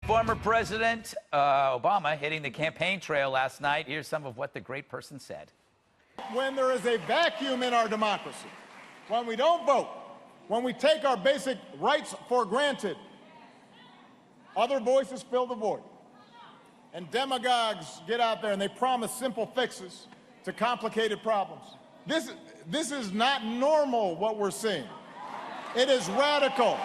Former President Obama hitting the campaign trail last night. Here's some of what the great person said. When there is a vacuum in our democracy, when we don't vote, when we take our basic rights for granted, other voices fill the void. And demagogues get out there and they promise simple fixes to complicated problems. This is not normal, what we're seeing. It is radical.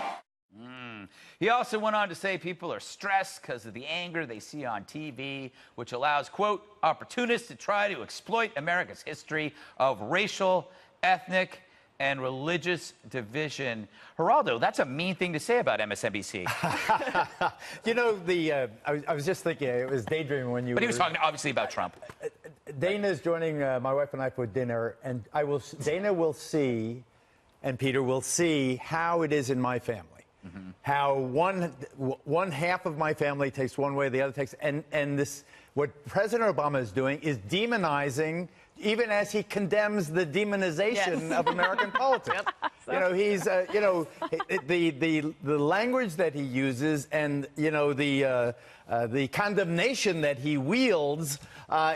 He also went on to say people are stressed because of the anger they see on TV, which allows, quote, opportunists to try to exploit America's history of racial, ethnic, and religious division. Geraldo, that's a mean thing to say about MSNBC. You know, I was just thinking, it was daydreaming when you But he was talking, obviously, about Trump. Dana's joining my wife and I for dinner, and Dana will see, and Peter will see, how it is in my family. How one half of my family takes one way, the other takes, and this, what President Obama is doing is demonizing, even as he condemns the demonization of American politics. You know, he's, you know, the language that he uses, and you know, the condemnation that he wields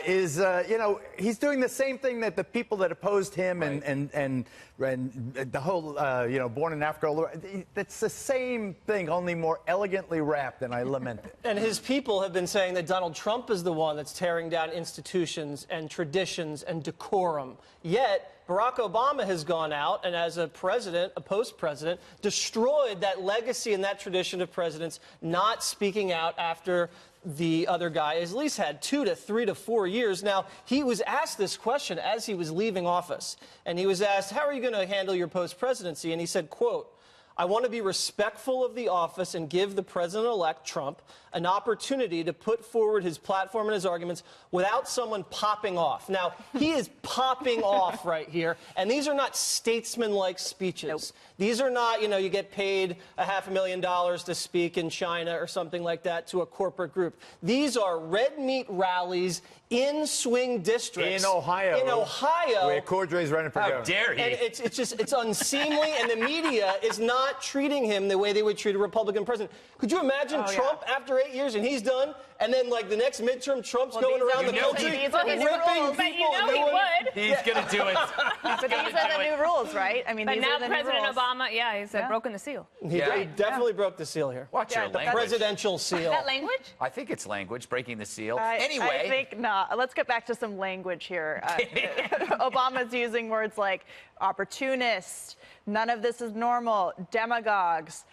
is, you know, he's doing the same thing that the people that opposed him and the whole, you know, Born in Africa, it's the same thing, only more elegantly wrapped, and I lament it. And his people have been saying that Donald Trump is the one that's tearing down institutions and traditions and decorum. Yet, Barack Obama has gone out and, as a president, a post-president, destroyed that legacy and that tradition of presidents not speaking out after the other guy has at least had 2 to 3 to 4 years. Now, he was asked this question as he was leaving office, and he was asked, how are you going to handle your post-presidency? And he said, quote, I want to be respectful of the office and give the president-elect Trump an opportunity to put forward his platform and his arguments without someone popping off. Now, he is popping off right here, and these are not statesman-like speeches. Nope. These are not, you know, you get paid $500,000 to speak in China or something like that to a corporate group. These are red meat rallies in swing districts. In Ohio. In Ohio. Where Cordray is running for governor. How dare he? And it's unseemly, and the media is not treating him the way they would treat a Republican president. Could you imagine Trump after 8 years and he's done, and then like the next midterm, Trump's going around the country these are his ripping rules. people? But you know he would. He's going to do it. But these are the new rules, right? I mean, But these now are the new President rules. Obama, he's broken the seal. He definitely broke the seal here. Watch your The language. presidential seal. Is that language? I think it's language, breaking the seal. I think not. Let's get back to some language here. Obama's using words like opportunist, none of this is normal, demagogues,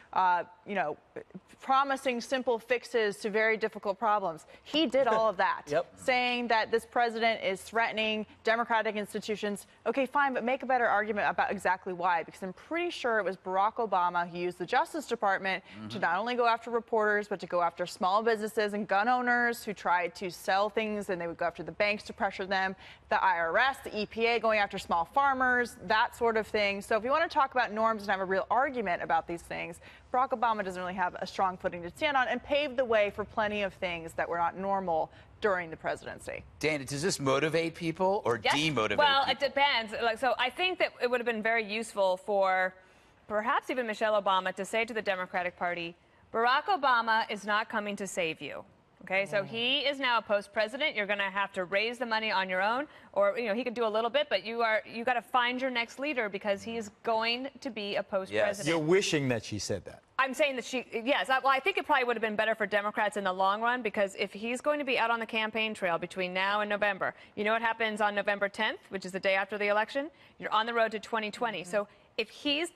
you know, promising simple fixes to very difficult problems. He did all of that, saying that this president is threatening democratic institutions. Okay, fine, but make a better argument about exactly why, because I'm pretty sure it was Barack Obama who used the Justice Department to not only go after reporters, but to go after small businesses and gun owners who tried to sell things, and they would go after the banks to pressure them, the IRS, the EPA going after small farmers, that sort of thing. So if you want to talk about norms and have a real argument about these things, Barack Obama doesn't really have a strong footing to stand on, and paved the way for plenty of things that were not normal during the presidency. Dana, does this motivate people or demotivate Well, people? it depends. Like, so I think that it would have been very useful for perhaps even Michelle Obama to say to the Democratic Party, Barack Obama is not coming to save you. Okay, so he is now a post-president. You're going to have to raise the money on your own, or you know he could do a little bit, but you got to find your next leader because he is going to be a post-president. You're wishing that she said that. I'm saying that well, I think it probably would have been better for Democrats in the long run, because if he's going to be out on the campaign trail between now and November, you know what happens on November 10th, which is the day after the election? You're on the road to 2020. So if he's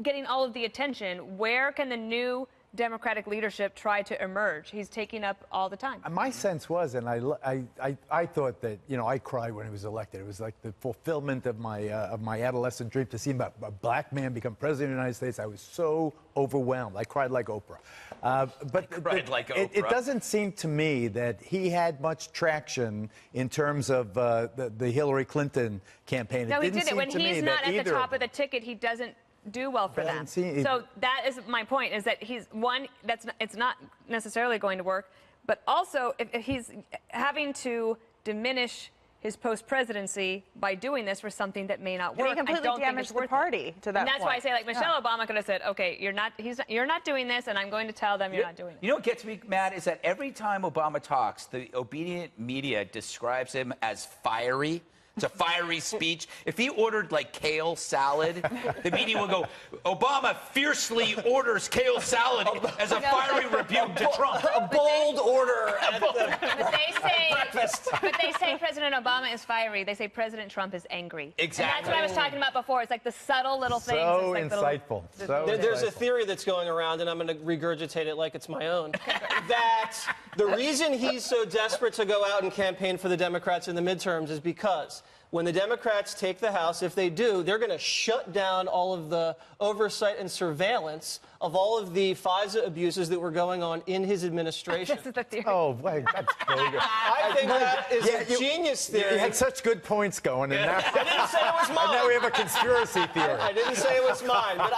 getting all of the attention, where can the new Democratic leadership try to emerge? He's taking up all the time. My sense was, and I thought that, you know, I cried when he was elected. It was like the fulfillment of my adolescent dream to see a black man become president of the United States. I was so overwhelmed. I cried like Oprah. But it doesn't seem to me that he had much traction in terms of the Hillary Clinton campaign. No, he didn't. When he's not at the top of the ticket, he doesn't do well for them. So that is my point, is that he's one, it's not necessarily going to work, but also if he's having to diminish his post-presidency by doing this for something that may not work. And he completely I don't think damaged it's the worth party to that And that's point. why I say, like, Michelle Obama could have said, okay, you're not doing this, and I'm going to tell them you're not doing it. You know what gets me mad is that every time Obama talks, the obedient media describes him as fiery. It's a fiery speech. If he ordered, like, kale salad, the media will go, Obama fiercely orders kale salad as a fiery rebuke to Trump. A bold order at the But they say, breakfast. but they say President Obama is fiery. They say President Trump is angry. Exactly. And that's what I was talking about before. It's like the subtle little things. So It's like insightful. There's a theory that's going around, and I'm going to regurgitate it like it's my own, that the reason he's so desperate to go out and campaign for the Democrats in the midterms is because when the Democrats take the House, if they do, they're going to shut down all of the oversight and surveillance of all of the FISA abuses that were going on in his administration. This is the theory. Oh, wait, that's bogus. I think that is a genius theory. You had such good points going, and now, I didn't say it was mine. and now we have a conspiracy theory. I didn't say it was mine, but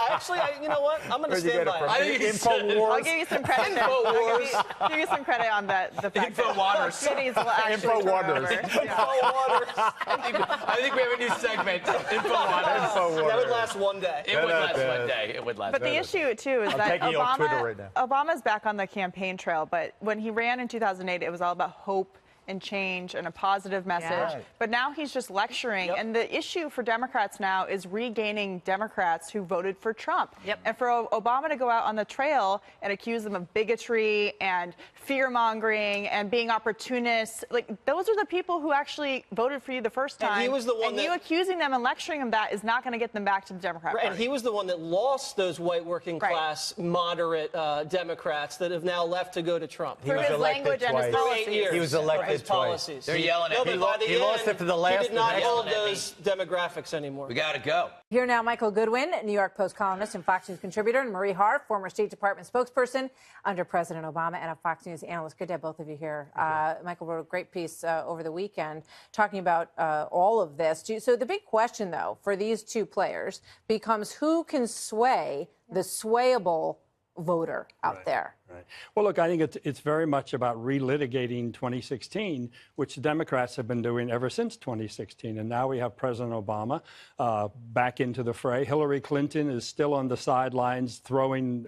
you know what? I'm going to Where'd you stand get it by from? it. InfoWars? I'll give you some credit. I'll give you some credit on the fact that InfoWaters. cities will actually InfoWaters. turn over. Yeah. I think we have a new segment. InfoWaters. InfoWars. That would last one day. It would last one day. It would last But one the day. issue, too, is I'm that taking you off Twitter right now. Obama's back on the campaign trail, but when he ran in 2008, it was all about hope and change and a positive message. Yeah. Right. But now he's just lecturing. Yep. And the issue for Democrats now is regaining Democrats who voted for Trump. Yep. And for Obama to go out on the trail and accuse them of bigotry and fear-mongering and being opportunists, like, those are the people who actually voted for you the first time. And he was the one and that- you accusing them and lecturing them that is not going to get them back to the Democrat Right, Party. and he was the one that lost those white working Right. class moderate Democrats that have now left to go to Trump. Through was his elected language and his twice. policies. 8 years. He was elected for his twice. policies. They're yelling at No, me. but by the He lost end, it for the last- He did not the next hold one. those demographics anymore. We got to go. Here now, Michael Goodwin, New York Post columnist and Fox News contributor, and Marie Harf, former State Department spokesperson under President Obama and a Fox News analyst. Good to have both of you here. Michael wrote a great piece over the weekend talking about all of this. So the big question, though, for these two players becomes who can sway the swayable voter out there. Right. Well, look, I think it's very much about relitigating 2016, which the Democrats have been doing ever since 2016. And now we have President Obama back into the fray. Hillary Clinton is still on the sidelines throwing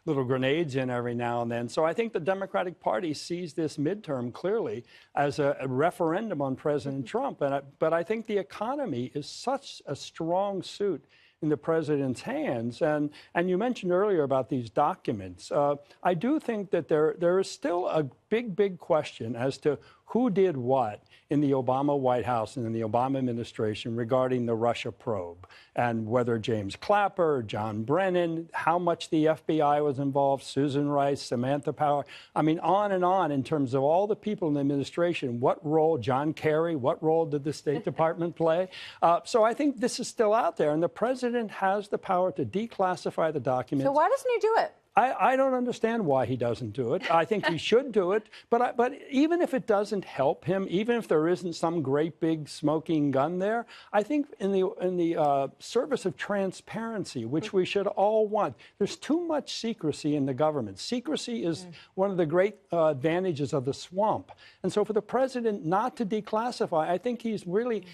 little grenades in every now and then. So I think the Democratic Party sees this midterm clearly as a referendum on President Trump. But I think the economy is such a strong suit in the president's hands. And you mentioned earlier about these documents. I do think that there is still a big question as to who did what in the Obama White House and in the Obama administration regarding the Russia probe, and whether James Clapper, John Brennan, how much the FBI was involved, Susan Rice, Samantha Power. I mean, on and on in terms of all the people in the administration. What role, John Kerry, what role did the State Department play? So I think this is still out there, and the president has the power to declassify the documents. So why doesn't he do it? I don't understand why he doesn't do it. I think he should do it. But even if it doesn't help him, even if there isn't some great big smoking gun there, I think in the service of transparency, which we should all want, there's too much secrecy in the government. Secrecy is one of the great advantages of the swamp. And so for the president not to declassify, I think he's really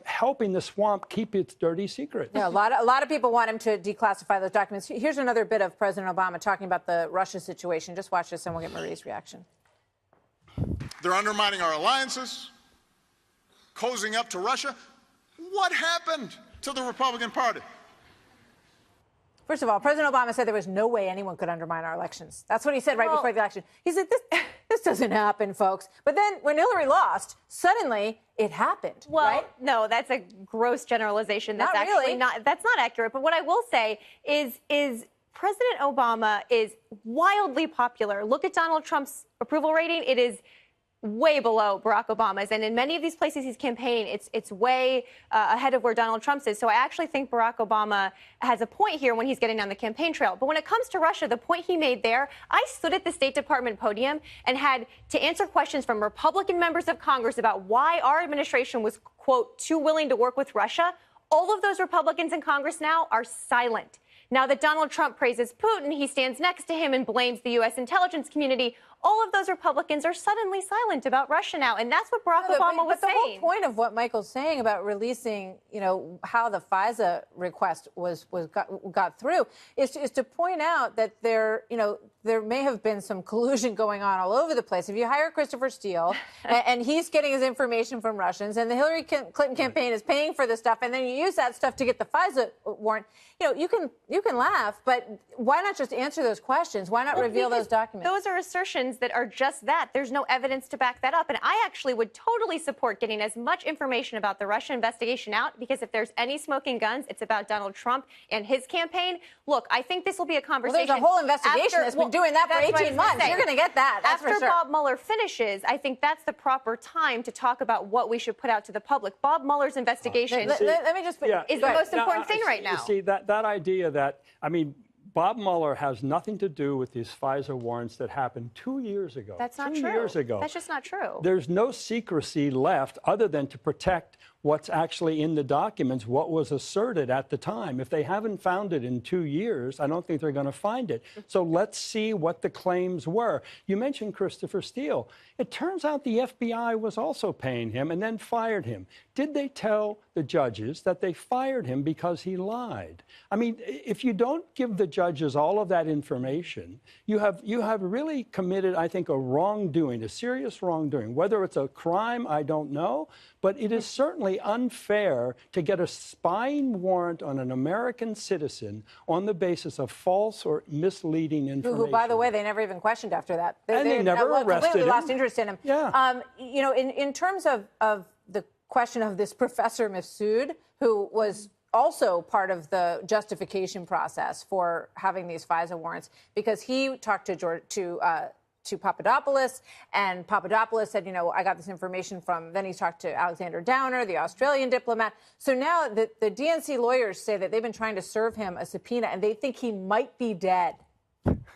helping the swamp keep its dirty secrets. Yeah, a lot of people want him to declassify those documents. Here's another bit of President Obama talking about the Russia situation. Just watch this and we'll get Marie's reaction. They're undermining our alliances, cozying up to Russia. What happened to the Republican Party? First of all, President Obama said there was no way anyone could undermine our elections. That's what he said right before the election. He said, this doesn't happen, folks. But then when Hillary lost, suddenly it happened, Well, right? no, that's a gross generalization. That's Not actually really. that's not accurate. But what I will say is President Obama is wildly popular. Look at Donald Trump's approval rating. It is way below Barack Obama's. And in many of these places he's campaigned, it's way ahead of where Donald Trump's is. So I actually think Barack Obama has a point here when he's getting on the campaign trail. But when it comes to Russia, the point he made there, I stood at the State Department podium and had to answer questions from Republican members of Congress about why our administration was, quote, too willing to work with Russia. All of those Republicans in Congress now are silent. Now that Donald Trump praises Putin, he stands next to him and blames the U.S. intelligence community. All of those Republicans are suddenly silent about Russia now, and that's what Barack Obama was saying. But the whole point of what Michael's saying about releasing, how the FISA request got through is to point out that there may have been some collusion going on all over the place. If you hire Christopher Steele and he's getting his information from Russians, and the Hillary Clinton campaign is paying for this stuff, and then you use that stuff to get the FISA warrant, you can laugh, but why not just answer those questions? Why not reveal those documents? Those are assertions that are just that. There's no evidence to back that up. And I actually would totally support getting as much information about the Russia investigation out, because if there's any smoking guns, it's about Donald Trump and his campaign. Look, I think this will be a conversation. Well, there's a whole investigation that's been doing that for 18 months. You're going to get that. That's after for sure. Bob Mueller finishes, I think that's the proper time to talk about what we should put out to the public. Bob Mueller's investigation Let me just is the most important thing right now. See, that idea that, Bob Mueller has nothing to do with these FISA warrants that happened 2 years ago. That's not 2 true. years ago. That's just not true. There's no secrecy left other than to protect what's actually in the documents, what was asserted at the time. If they haven't found it in 2 years, I don't think they're going to find it. So let's see what the claims were. You mentioned Christopher Steele. It turns out the FBI was also paying him and then fired him. Did they tell the judges that they fired him because he lied? If you don't give the judges all of that information, you have really committed, I think, a wrongdoing, a serious wrongdoing. Whether it's a crime, I don't know, but it is certainly unfair to get a spying warrant on an American citizen on the basis of false or misleading information. Who, by the way, they never even questioned after that. They never arrested completely him. Lost interest in him. Yeah. In terms of the question of this Professor Massoud, who was also part of the justification process for having these FISA warrants, because he talked to Papadopoulos, and Papadopoulos said, I got this information from, then he talked to Alexander Downer, the Australian diplomat. So now the DNC lawyers say that they've been trying to serve him a subpoena, and they think he might be dead. They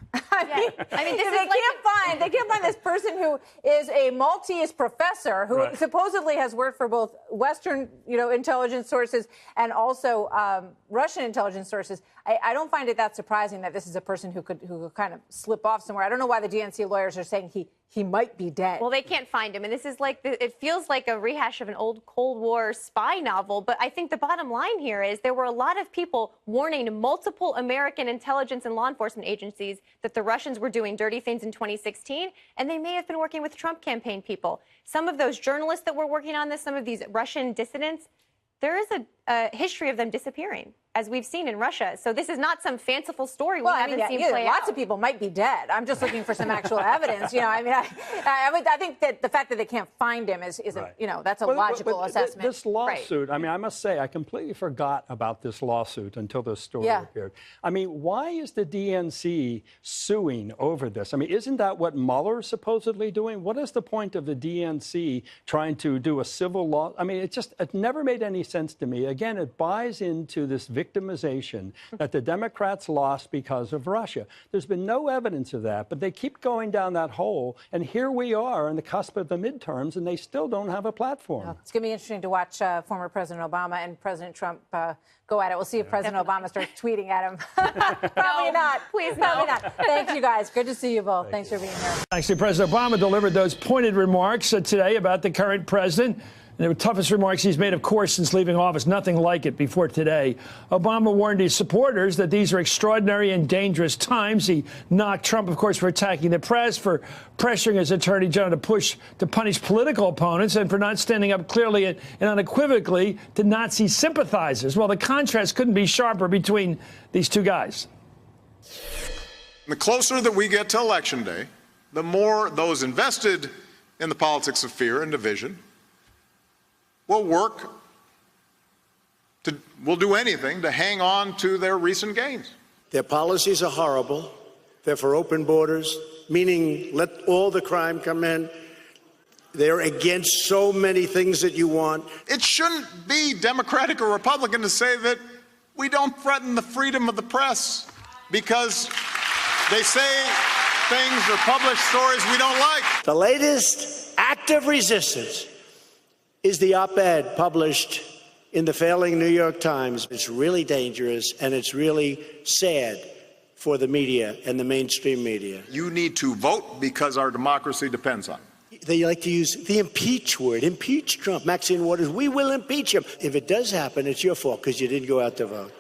can't find this person who is a Maltese professor who supposedly has worked for both Western, intelligence sources and also Russian intelligence sources. I don't find it that surprising that this is a person who could kind of slip off somewhere. I don't know why the DNC lawyers are saying he might be dead. Well, they can't find him. And this is it feels like a rehash of an old Cold War spy novel. But I think the bottom line here is there were a lot of people warning multiple American intelligence and law enforcement agencies that the Russians were doing dirty things in 2016. And they may have been working with Trump campaign people. Some of those journalists that were working on this, some of these Russian dissidents, there is a history of them disappearing, as we've seen in Russia. So this is not some fanciful story we haven't seen play out. Lots of people might be dead. I'm just looking for some actual evidence. I think that the fact that they can't find him is that's a logical assessment. This lawsuit, I must say, I completely forgot about this lawsuit until this story appeared. Why is the DNC suing over this? Isn't that what Mueller's supposedly doing? What is the point of the DNC trying to do a civil law? It never made any sense to me. Again, it buys into this victimization that the Democrats lost because of Russia. There's been no evidence of that, but they keep going down that hole, and here we are on the cusp of the midterms, and they still don't have a platform. It's going to be interesting to watch former President Obama and President Trump go at it. We'll see if President Obama starts tweeting at him. Probably not. Please, Probably not. Thanks, you guys. Good to see you both. Thanks for being here. Actually, President Obama delivered those pointed remarks today about the current president. They were the toughest remarks he's made, of course, since leaving office. Nothing like it before today. Obama warned his supporters that these are extraordinary and dangerous times. He knocked Trump, of course, for attacking the press, for pressuring his attorney general to punish political opponents, and for not standing up clearly and unequivocally to Nazi sympathizers. Well, the contrast couldn't be sharper between these two guys. The closer that we get to Election Day, the more those invested in the politics of fear and division will do anything to hang on to their recent gains. Their policies are horrible. They're for open borders, meaning let all the crime come in. They're against so many things that you want. It shouldn't be Democratic or Republican to say that we don't threaten the freedom of the press because they say things or publish stories we don't like. The latest act of resistance is the op-ed published in the failing New York Times. It's really dangerous, and it's really sad for the media and the mainstream media. You need to vote because our democracy depends on it. They like to use the impeach word. Impeach Trump. Maxine Waters, we will impeach him. If it does happen, it's your fault because you didn't go out to vote.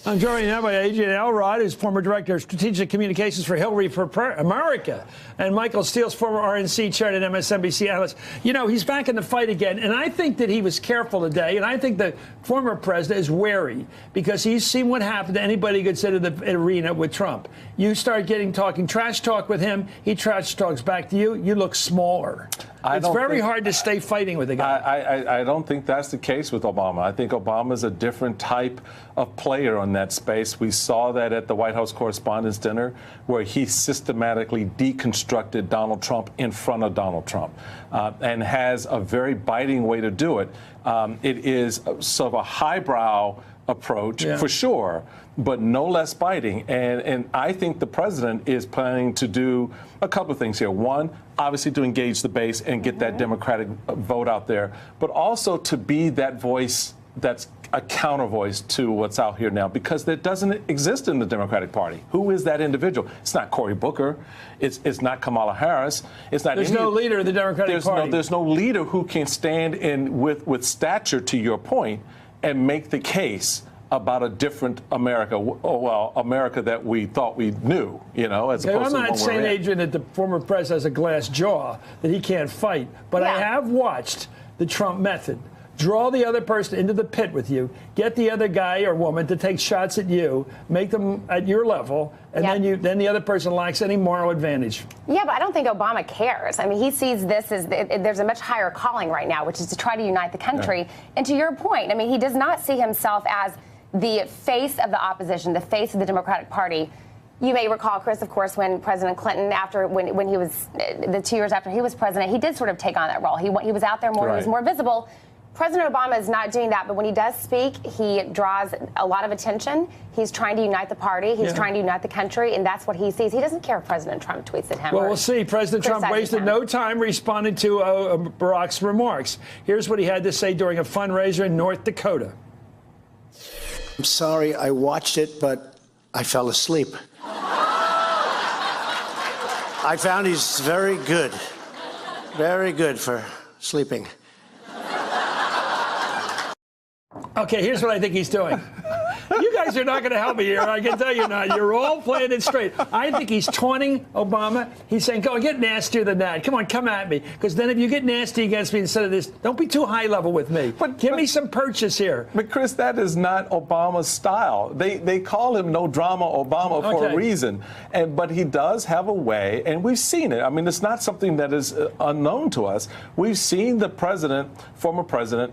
I'm joined now by Adrian Elrod, who's former director of strategic communications for Hillary for America, and Michael Steele's former RNC chair and MSNBC analyst. You know, he's back in the fight again, and I think that he was careful today, and I think the former president is wary because he's seen what happened to anybody who gets into the arena with Trump. You start talking trash talk with him, he trash talks back to you, you look smaller. It's very hard to stay fighting with a guy. I don't think that's the case with Obama. I think Obama's a different type of player on that space. We saw that at the White House Correspondents' Dinner, where he systematically deconstructed Donald Trump in front of Donald Trump, and has a very biting way to do it. It is sort of a highbrow approach, for sure, but no less biting. And I think the president is planning to do a couple of things here. One, obviously to engage the base and get that Democratic vote out there, but also to be that voice that's a counter voice to what's out here now, because that doesn't exist in the Democratic Party. Who is that individual? It's not Cory Booker. It's not Kamala Harris. It's not. There's no leader of the Democratic Party. There's no leader who can stand in with stature, to your point, and make the case about a different America, well, America that we thought we knew, you know, as opposed to the one we're in. I'm not saying, Adrian, that the former president has a glass jaw, that he can't fight, but I have watched the Trump method. Draw the other person into the pit with you, get the other guy or woman to take shots at you, make them at your level, and then the other person lacks any moral advantage. Yeah, but I don't think Obama cares. I mean, he sees this as there's a much higher calling right now, which is to try to unite the country. Yeah. And to your point, I mean, he does not see himself as the face of the opposition, the face of the Democratic Party. You may recall, Chris, of course, when President Clinton, when he was the 2 years after he was president, he did sort of take on that role. He was out there more, he was more visible. President Obama is not doing that, but when he does speak, he draws a lot of attention. He's trying to unite the party. He's trying to unite the country, and that's what he sees. He doesn't care if President Trump tweets at him. Well, we'll see. President Trump wasted no time responding to Barack's remarks. Here's what he had to say during a fundraiser in North Dakota. I'm sorry I watched it, but I fell asleep. I found he's very good for sleeping. Okay, here's what I think he's doing. You guys are not going to help me here. I can tell you not. You're all playing it straight. I think he's taunting Obama. He's saying, go get nastier than that. Come on, come at me. Because then if you get nasty against me instead of this, don't be too high level with me. Give me some purchase here. But, Chris, that is not Obama's style. They call him no drama Obama for a reason. But he does have a way, and we've seen it. I mean, it's not something that is unknown to us. We've seen the president, former president,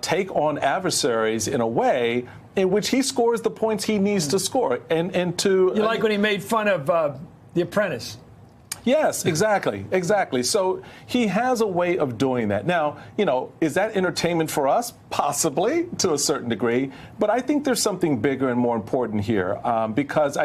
take on adversaries in a way in which he scores the points he needs to score. And to you like when he made fun of The Apprentice? Yes, exactly. So he has a way of doing that. Now, you know, is that entertainment for us? Possibly, to a certain degree. But I think there's something bigger and more important here, because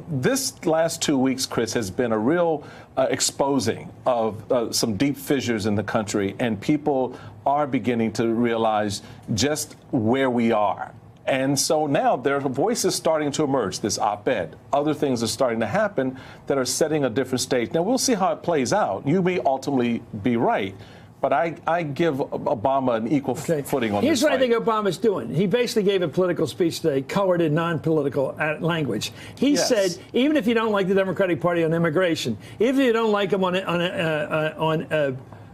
this last 2 weeks, Chris, has been a real exposing of some deep fissures in the country, and people are beginning to realize just where we are. And so now there are voices starting to emerge, this op-ed. Other things are starting to happen that are setting a different stage. Now, we'll see how it plays out. You may ultimately be right. But I give Obama an equal footing on this. Here's what I think Obama's doing. He basically gave a political speech today, colored in non-political language. He said, even if you don't like the Democratic Party on immigration, even if you don't like them on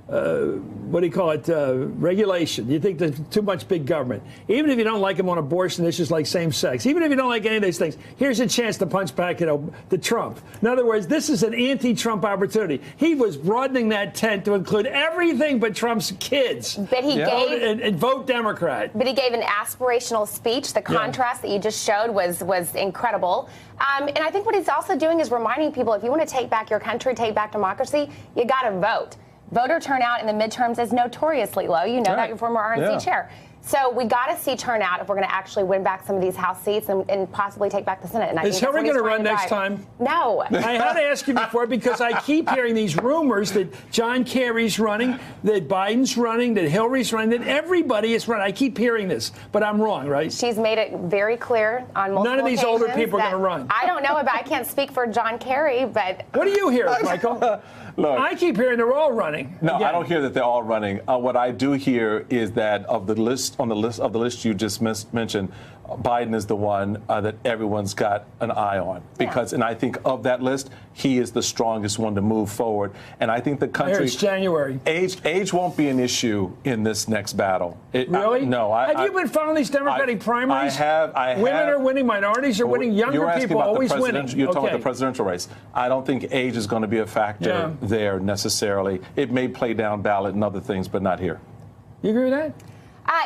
what do you call it, regulation. You think there's too much big government. Even if you don't like him on abortion issues like same-sex, even if you don't like any of these things, here's a chance to punch back at the Trump. In other words, this is an anti-Trump opportunity. He was broadening that tent to include everything but Trump's kids. But he gave and vote Democrat. But he gave an aspirational speech. The contrast that you just showed was incredible. And I think what he's also doing is reminding people, if you want to take back your country, take back democracy, you got to vote. Voter turnout in the midterms is notoriously low. You know that, your former RNC chair. So we got to see turnout if we're going to actually win back some of these House seats and possibly take back the Senate. And I Is Hillary going to run next time? No. I had to ask you before because I keep hearing these rumors that John Kerry's running, that Biden's running, that Hillary's running, that everybody is running. I keep hearing this, but I'm wrong, right? She's made it very clear on multiple None of these older people are going to run. I don't know about. I can't speak for John Kerry, but what do you hear, Michael? Look, I keep hearing they're all running. No, again. I don't hear that they're all running. What I do hear is that of the list you just mentioned, Biden is the one that everyone's got an eye on because, and I think of that list, he is the strongest one to move forward. And I think the country. It's January. Age won't be an issue in this next battle. Really? No. Have you been following these Democratic primaries? I have. Women are winning, minorities are winning, younger people are always winning. You're talking about the presidential race. I don't think age is going to be a factor there necessarily. It may play down ballot and other things, but not here. You agree with that?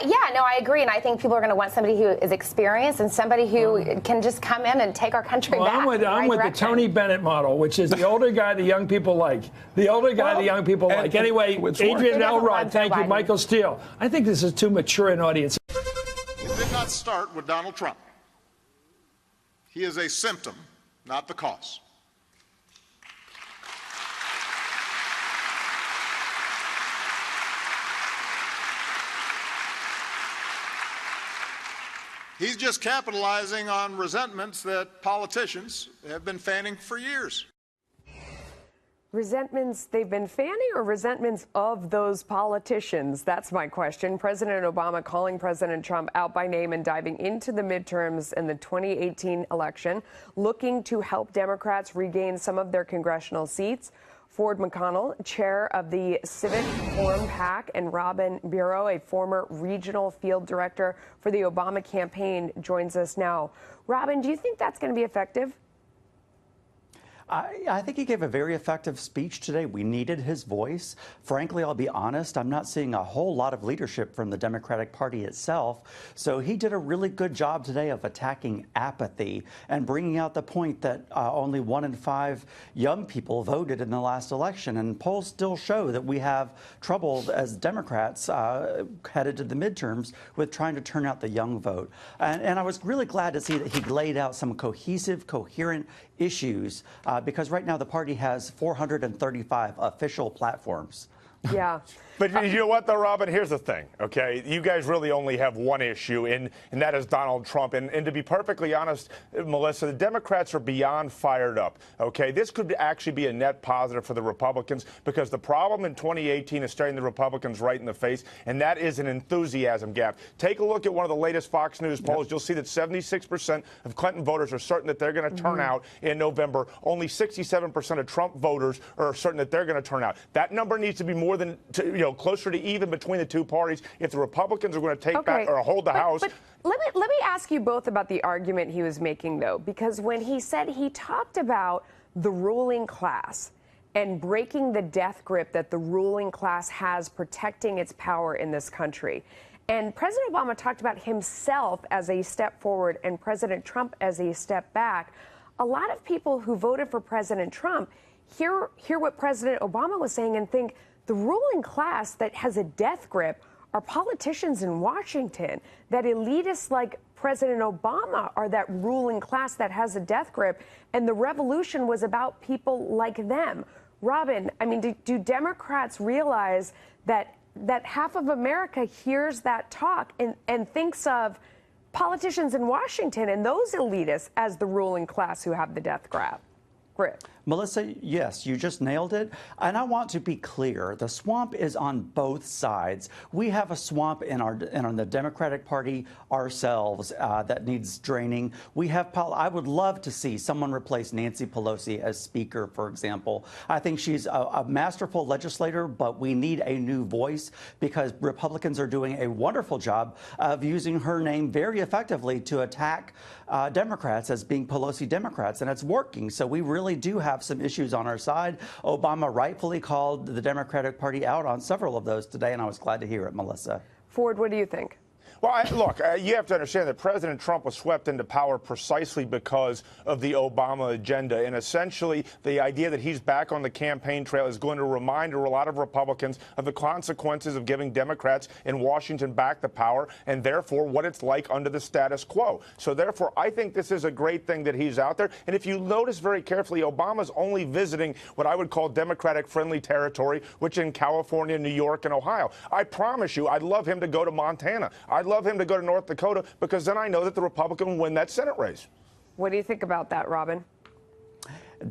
Yeah, no, I agree. And I think people are going to want somebody who is experienced and somebody who can just come in and take our country back. I'm with the Tony Bennett model, which is the older guy the young people like. The older guy the young people like. Anyway, Adrian Elrod, thank you. Michael Steele. I think this is too mature an audience. It did not start with Donald Trump. He is a symptom, not the cause. He's just capitalizing on resentments that politicians have been fanning for years. Resentments they've been fanning or resentments of those politicians? That's my question. President Obama calling President Trump out by name and diving into the midterms in the 2018 election, looking to help Democrats regain some of their congressional seats. Ford McConnell, chair of the Civic Forum PAC, and Robin Bureau, a former regional field director for the Obama campaign, joins us now. Robin, do you think that's going to be effective? I think he gave a very effective speech today. We needed his voice. Frankly, I'll be honest, I'm not seeing a whole lot of leadership from the Democratic Party itself. So he did a really good job today of attacking apathy and bringing out the point that only 1 in 5 young people voted in the last election. And polls still show that we have trouble as Democrats headed to the midterms with trying to turn out the young vote. And I was really glad to see that he laid out some cohesive, coherent issues because right now the party has 435 official platforms. Yeah. But you know what, though, Robin? Here's the thing, okay? You guys really only have one issue, and that is Donald Trump. And to be perfectly honest, Melissa, the Democrats are beyond fired up, okay? This could actually be a net positive for the Republicans because the problem in 2018 is staring the Republicans right in the face, and that is an enthusiasm gap. Take a look at one of the latest Fox News polls. You'll see that 76% of Clinton voters are certain that they're going to turn out in November. Only 67% of Trump voters are certain that they're going to turn out. That number needs to be more than, closer to even between the two parties if the Republicans are going to take back or hold the House. But let me ask you both about the argument he was making, though, because when he said he talked about the ruling class and breaking the death grip that the ruling class has protecting its power in this country. And President Obama talked about himself as a step forward and President Trump as a step back. A lot of people who voted for President Trump hear what President Obama was saying and think, the ruling class that has a death grip are politicians in Washington, that elitists like President Obama are that ruling class that has a death grip, and the revolution was about people like them. Robin, I mean, do Democrats realize that half of America hears that talk and thinks of politicians in Washington and those elitists as the ruling class who have the death grip? Melissa, yes, you just nailed it. And I want to be clear. The swamp is on both sides. We have a swamp in the Democratic Party ourselves that needs draining. I would love to see someone replace Nancy Pelosi as Speaker, for example. I think she's a masterful legislator, but we need a new voice because Republicans are doing a wonderful job of using her name very effectively to attack Democrats as being Pelosi Democrats, and it's working. So we really do have some issues on our side. Obama rightfully called the Democratic Party out on several of those today, and I was glad to hear it, Melissa. Ford, what do you think? Well, look, you have to understand that President Trump was swept into power precisely because of the Obama agenda. And essentially, the idea that he's back on the campaign trail is going to remind a lot of Republicans of the consequences of giving Democrats in Washington back the power and therefore what it's like under the status quo. So therefore, I think this is a great thing that he's out there. And if you notice very carefully, Obama's only visiting what I would call Democratic-friendly territory, which in California, New York, and Ohio. I promise you, I'd love him to go to Montana. I'd love him to go to North Dakota, because then I know that the Republican will win that Senate race. What do you think about that, Robin?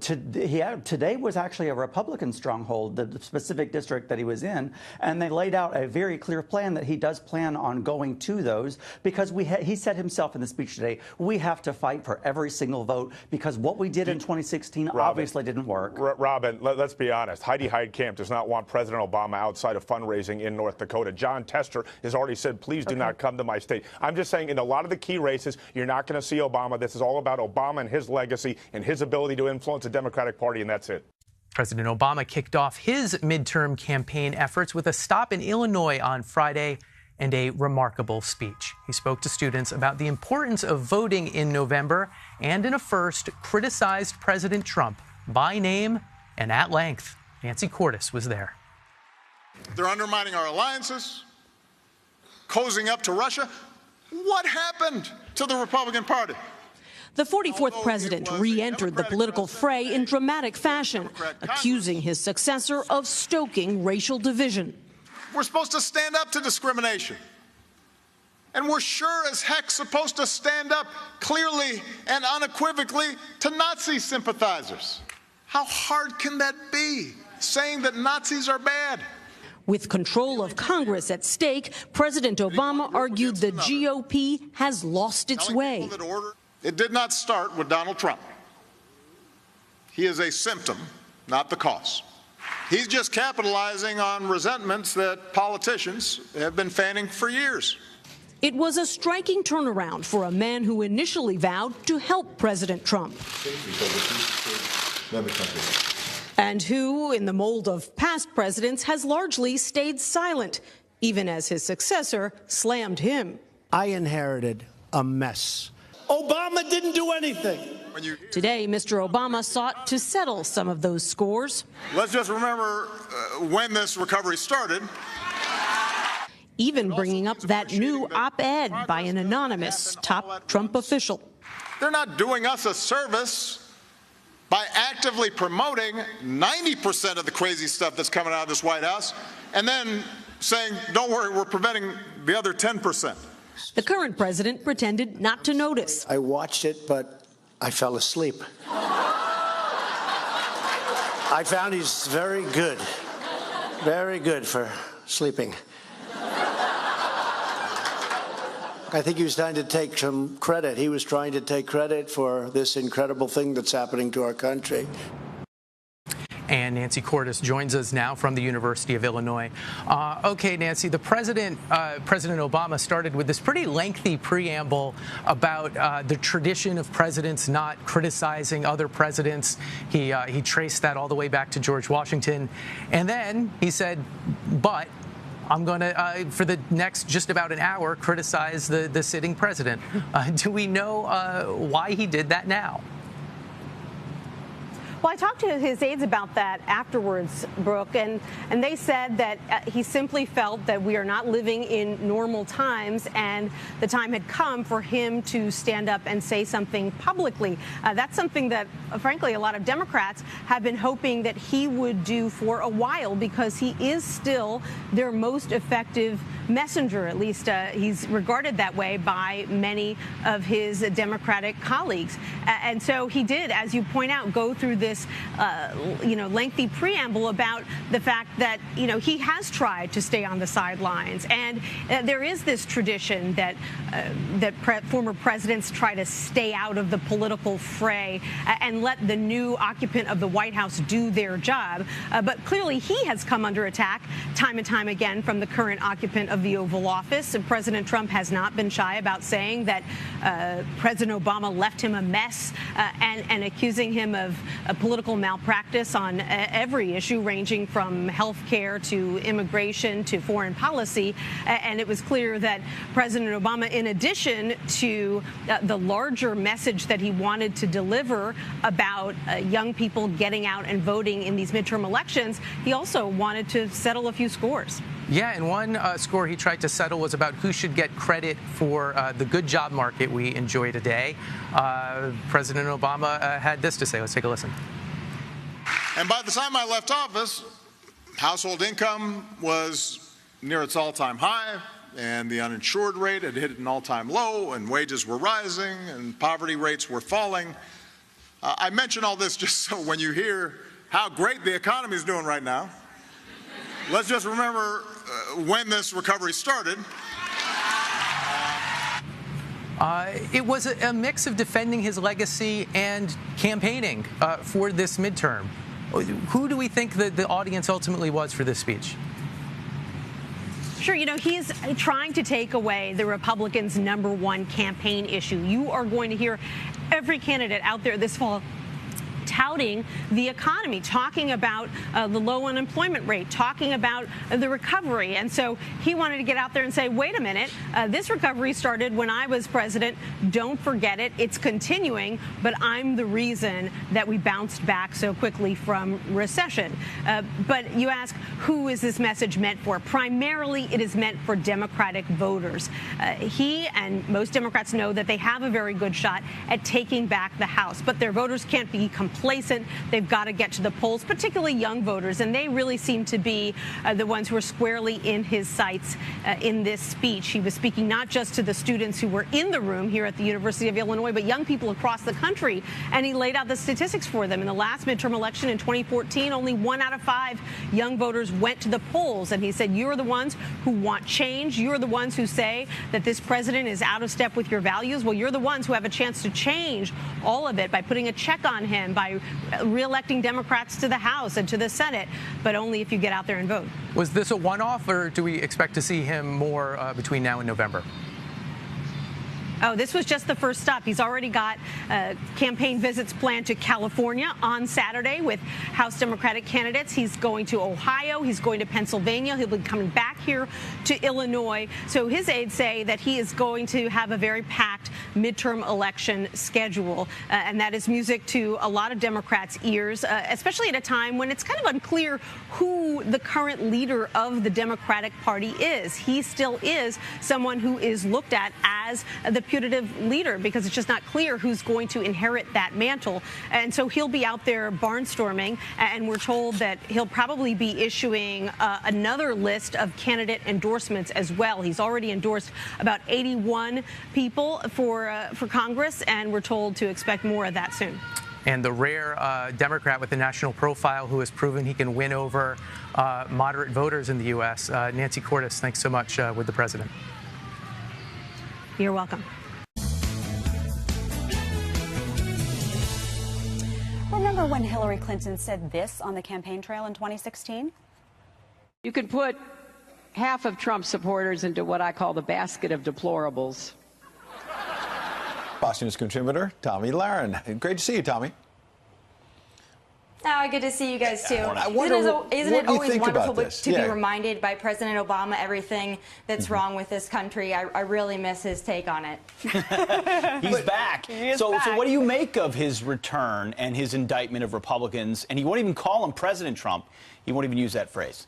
Today was actually a Republican stronghold, the specific district that he was in, and they laid out a very clear plan that he does plan on going to those, because he said himself in the speech today, we have to fight for every single vote, because what we did in 2016 obviously didn't work. Robin, let's be honest. Heidi Heitkamp does not want President Obama outside of fundraising in North Dakota. John Tester has already said, please do not come to my state. I'm just saying, in a lot of the key races, you're not going to see Obama. This is all about Obama and his legacy and his ability to influence the Democratic Party, and that's it. President Obama kicked off his midterm campaign efforts with a stop in Illinois on Friday and a remarkable speech. He spoke to students about the importance of voting in November and, in a first, criticized President Trump by name and at length. Nancy Cordes was there. They're undermining our alliances, cozying up to Russia. What happened to the Republican Party? The 44th president re-entered the political fray in dramatic fashion, accusing his successor of stoking racial division. We're supposed to stand up to discrimination. And we're sure as heck supposed to stand up clearly and unequivocally to Nazi sympathizers. How hard can that be, saying that Nazis are bad? With control of Congress at stake, President Obama argued the GOP has lost its way. It did not start with Donald Trump. He is a symptom, not the cause. He's just capitalizing on resentments that politicians have been fanning for years. It was a striking turnaround for a man who initially vowed to help President Trump. And who, in the mold of past presidents, has largely stayed silent, even as his successor slammed him. I inherited a mess. Obama didn't do anything. Today, Mr. Obama sought to settle some of those scores. Let's just remember when this recovery started. Even bringing up that new op-ed by an anonymous top Trump official. They're not doing us a service by actively promoting 90% of the crazy stuff that's coming out of this White House and then saying, don't worry, we're preventing the other 10%. The current president pretended not to notice. I watched it, but I fell asleep. I found he's very good for sleeping. I think he was trying to take some credit. He was trying to take credit for this incredible thing that's happening to our country. And Nancy Cordes joins us now from the University of Illinois. Okay, Nancy, the President Obama started with this pretty lengthy preamble about the tradition of presidents not criticizing other presidents. He traced that all the way back to George Washington. And then he said, but I'm going to, for the next just about an hour, criticize the sitting president. Do we know why he did that now? Well, I talked to his aides about that afterwards, Brooke, and they said that he simply felt that we are not living in normal times and the time had come for him to stand up and say something publicly. That's something that, frankly, a lot of Democrats have been hoping that he would do for a while, because he is still their most effective messenger. At least he's regarded that way by many of his Democratic colleagues. And so he did, as you point out, go through this lengthy preamble about the fact that, he has tried to stay on the sidelines. And there is this tradition that former presidents try to stay out of the political fray and let the new occupant of the White House do their job. But clearly he has come under attack time and time again from the current occupant of the Oval Office. And President Trump has not been shy about saying that President Obama left him a mess and accusing him of political malpractice on every issue, ranging from health care to immigration to foreign policy. And it was clear that President Obama, in addition to the larger message that he wanted to deliver about young people getting out and voting in these midterm elections, he also wanted to settle a few scores. Yeah, and one score he tried to settle was about who should get credit for the good job market we enjoy today. President Obama had this to say. Let's take a listen. And by the time I left office, household income was near its all-time high, and the uninsured rate had hit an all-time low, and wages were rising, and poverty rates were falling. I mention all this just so when you hear how great the economy is doing right now, let's just remember when this recovery started. It was a mix of defending his legacy and campaigning for this midterm. Who do we think that the audience ultimately was for this speech? Sure, he's trying to take away the Republicans' #1 campaign issue. You are going to hear every candidate out there this fall touting the economy, talking about the low unemployment rate, talking about the recovery. And so he wanted to get out there and say, wait a minute, this recovery started when I was president. Don't forget it. It's continuing, but I'm the reason that we bounced back so quickly from recession. But you ask, who is this message meant for? Primarily, it is meant for Democratic voters. He and most Democrats know that they have a very good shot at taking back the House, but their voters can't be complacent. They've got to get to the polls, particularly young voters, and they really seem to be the ones who are squarely in his sights in this speech. He was speaking not just to the students who were in the room here at the University of Illinois, but young people across the country, and he laid out the statistics for them. In the last midterm election in 2014, only 1 out of 5 young voters went to the polls, and he said, you're the ones who want change. You're the ones who say that this president is out of step with your values. Well, you're the ones who have a chance to change all of it by putting a check on him, by re-electing Democrats to the House and to the Senate, but only if you get out there and vote. Was this a one-off, or do we expect to see him more between now and November? Oh, this was just the first stop. He's already got campaign visits planned to California on Saturday with House Democratic candidates. He's going to Ohio. He's going to Pennsylvania. He'll be coming back here to Illinois. So his aides say that he is going to have a very packed midterm election schedule. And that is music to a lot of Democrats' ears, especially at a time when it's kind of unclear who the current leader of the Democratic Party is. He still is someone who is looked at as the putative leader, because it's just not clear who's going to inherit that mantle. And so he'll be out there barnstorming, and we're told that he'll probably be issuing another list of candidate endorsements as well. He's already endorsed about 81 people for Congress, and we're told to expect more of that soon. And the rare Democrat with a national profile who has proven he can win over moderate voters in the U.S., Nancy Cordes, thanks so much with the president. You're welcome. Remember when Hillary Clinton said this on the campaign trail in 2016? You can put half of Trump's supporters into what I call the basket of deplorables. Fox News contributor Tommy Lahren. Great to see you, Tommy. Oh, good to see you guys too. Isn't it always wonderful to be reminded by President Obama everything that's wrong with this country? I really miss his take on it. He's back. So what do you make of his return and his indictment of Republicans? And he won't even call him President Trump. He won't even use that phrase.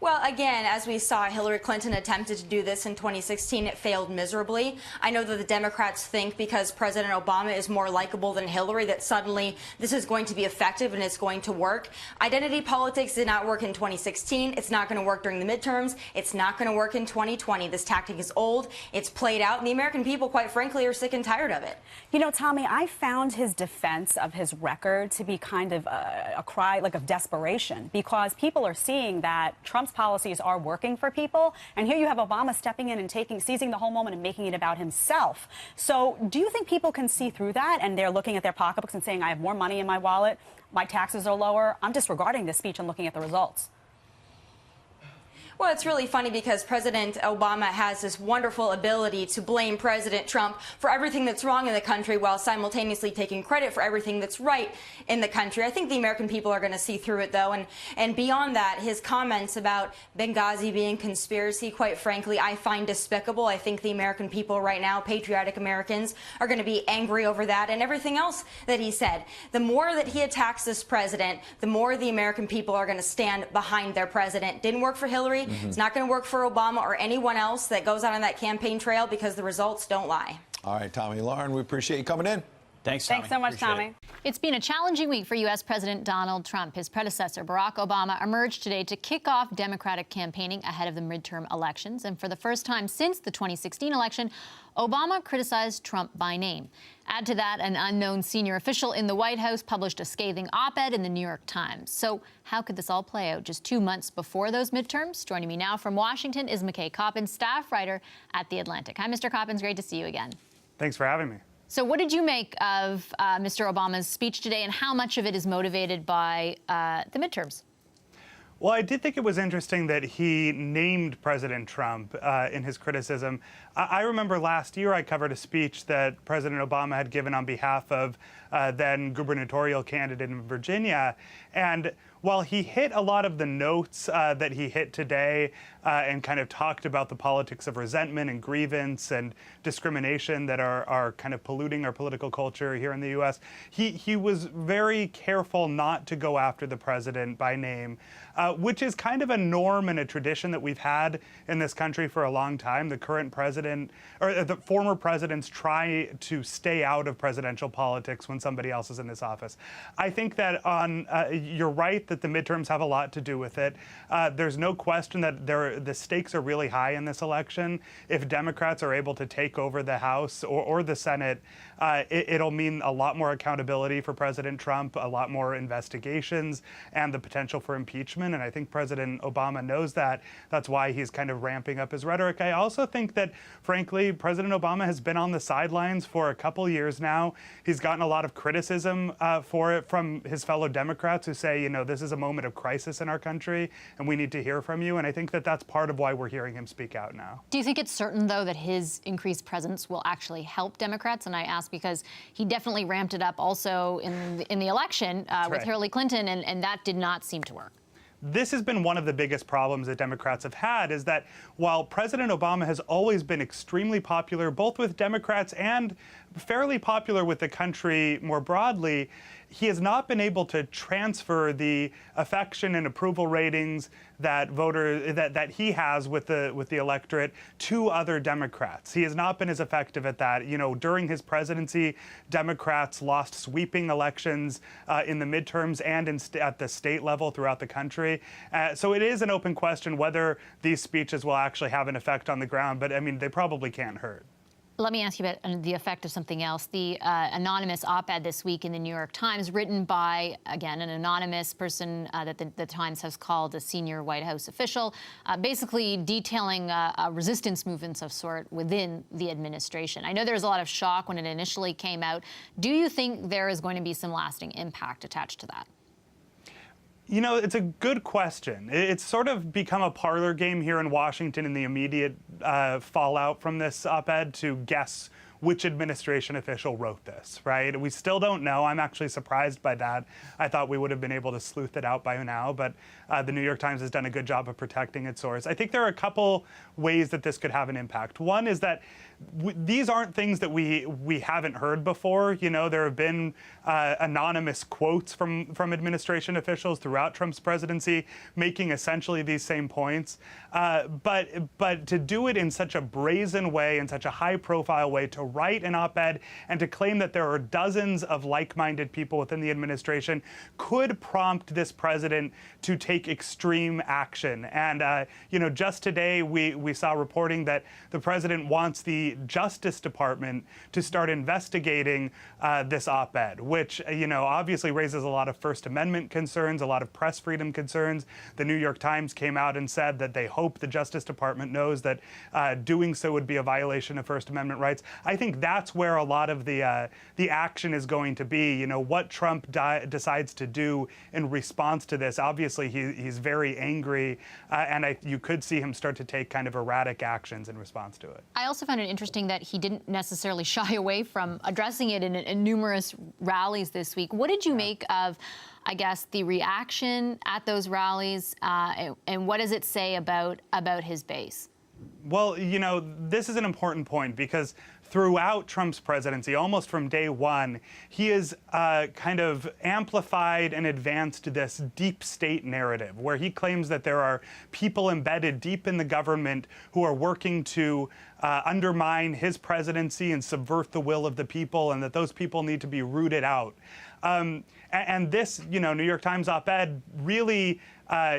Well, again, as we saw, Hillary Clinton attempted to do this in 2016. It failed miserably. I know that the Democrats think because President Obama is more likable than Hillary that suddenly this is going to be effective and it's going to work. Identity politics did not work in 2016. It's not going to work during the midterms. It's not going to work in 2020. This tactic is old. It's played out, and the American people, quite frankly, are sick and tired of it. You know, Tommy, I found his defense of his record to be kind of a cry like of desperation, because people are seeing that Trump's policies are working for people, and here you have Obama stepping in and seizing the whole moment and making it about himself. So do you think people can see through that, and they're looking at their pocketbooks and saying, I have more money in my wallet, my taxes are lower, I'm disregarding this speech and looking at the results? Well, it's really funny because President Obama has this wonderful ability to blame President Trump for everything that's wrong in the country while simultaneously taking credit for everything that's right in the country. I think the American people are going to see through it, though. And beyond that, his comments about Benghazi being conspiracy, quite frankly, I find despicable. I think the American people right now, patriotic Americans, are going to be angry over that and everything else that he said. The more that he attacks this president, the more the American people are going to stand behind their president. Didn't work for Hillary. It's not going to work for Obama or anyone else that goes out on that campaign trail because the results don't lie. All right, Tommy Lauren, we appreciate you coming in. Thanks, Tommy. Thanks so much, Tommy. It's been a challenging week for U.S. President Donald Trump. His predecessor, Barack Obama, emerged today to kick off Democratic campaigning ahead of the midterm elections. And for the first time since the 2016 election, Obama criticized Trump by name. Add to that, an unknown senior official in the White House published a scathing op-ed in the New York Times. So how could this all play out just 2 months before those midterms? Joining me now from Washington is McKay Coppins, staff writer at The Atlantic. Hi, Mr. Coppins. Great to see you again. Thanks for having me. So what did you make of Mr. Obama's speech today, and how much of it is motivated by the midterms? Well, I did think it was interesting that he named President Trump in his criticism. I remember last year I covered a speech that President Obama had given on behalf of then gubernatorial candidate in Virginia. And while he hit a lot of the notes that he hit today and kind of talked about the politics of resentment and grievance and discrimination that are kind of polluting our political culture here in the U.S., he was very careful not to go after the president by name, which is kind of a norm and a tradition that we've had in this country for a long time. The current president, or the former presidents, try to stay out of presidential politics when somebody else is in this office. I think that you're right that the midterms have a lot to do with it. There's no question that the stakes are really high in this election. If Democrats are able to take over the House or the Senate, it'll mean a lot more accountability for President Trump, a lot more investigations, and the potential for impeachment. And I think President Obama knows that. That's why he's kind of ramping up his rhetoric. I also think that, frankly, President Obama has been on the sidelines for a couple years now. He's gotten a lot of criticism for it from his fellow Democrats who say, you know, this is a moment of crisis in our country and we need to hear from you. And I think that that's part of why we're hearing him speak out now. Do you think it's certain, though, that his increased presence will actually help Democrats? And I ask because he definitely ramped it up also in the election with Hillary Clinton, and that did not seem to work. This has been one of the biggest problems that Democrats have had, is that while President Obama has always been extremely popular, both with Democrats and fairly popular with the country more broadly, he has not been able to transfer the affection and approval ratings that that he has with the electorate to other Democrats. He has not been as effective at that. You know, during his presidency, Democrats lost sweeping elections in the midterms and at the state level throughout the country. So it is an open question whether these speeches will actually have an effect on the ground. But I mean, they probably can't hurt. Let me ask you about the effect of something else. The anonymous op-ed this week in the New York Times, written by, again, an anonymous person that the Times has called a senior White House official, basically detailing resistance movements of sort within the administration. I know there was a lot of shock when it initially came out. Do you think there is going to be some lasting impact attached to that? You know, it's a good question. It's sort of become a parlor game here in Washington in the immediate fallout from this op-ed to guess which administration official wrote this, right? We still don't know. I'm actually surprised by that. I thought we would have been able to sleuth it out by now, but the New York Times has done a good job of protecting its source. I think there are a couple ways that this could have an impact. One is that these aren't things that we haven't heard before. You know, there have been anonymous quotes from administration officials throughout Trump's presidency making essentially these same points. But to do it in such a brazen way, in such a high-profile way, to write an op-ed and to claim that there are dozens of like-minded people within the administration could prompt this president to take extreme action. And, you know, just today we saw reporting that the president wants the Justice Department to start investigating this op-ed, which, you know, obviously raises a lot of First Amendment concerns, a lot of press freedom concerns. The New York Times came out and said that they hope the Justice Department knows that doing so would be a violation of First Amendment rights. I think that's where a lot of the action is going to be. You know, what Trump decides to do in response to this. Obviously, he's very angry, and you could see him start to take kind of erratic actions in response to it. I also found it interesting that he didn't necessarily shy away from addressing it in numerous rallies this week. What did you make of, I guess, the reaction at those rallies, and what does it say about his base? Well, you know, this is an important point because throughout Trump's presidency, almost from day one, he has kind of amplified and advanced this deep state narrative where he claims that there are people embedded deep in the government who are working to undermine his presidency and subvert the will of the people, and that those people need to be rooted out. And this, you know, New York Times op-ed really,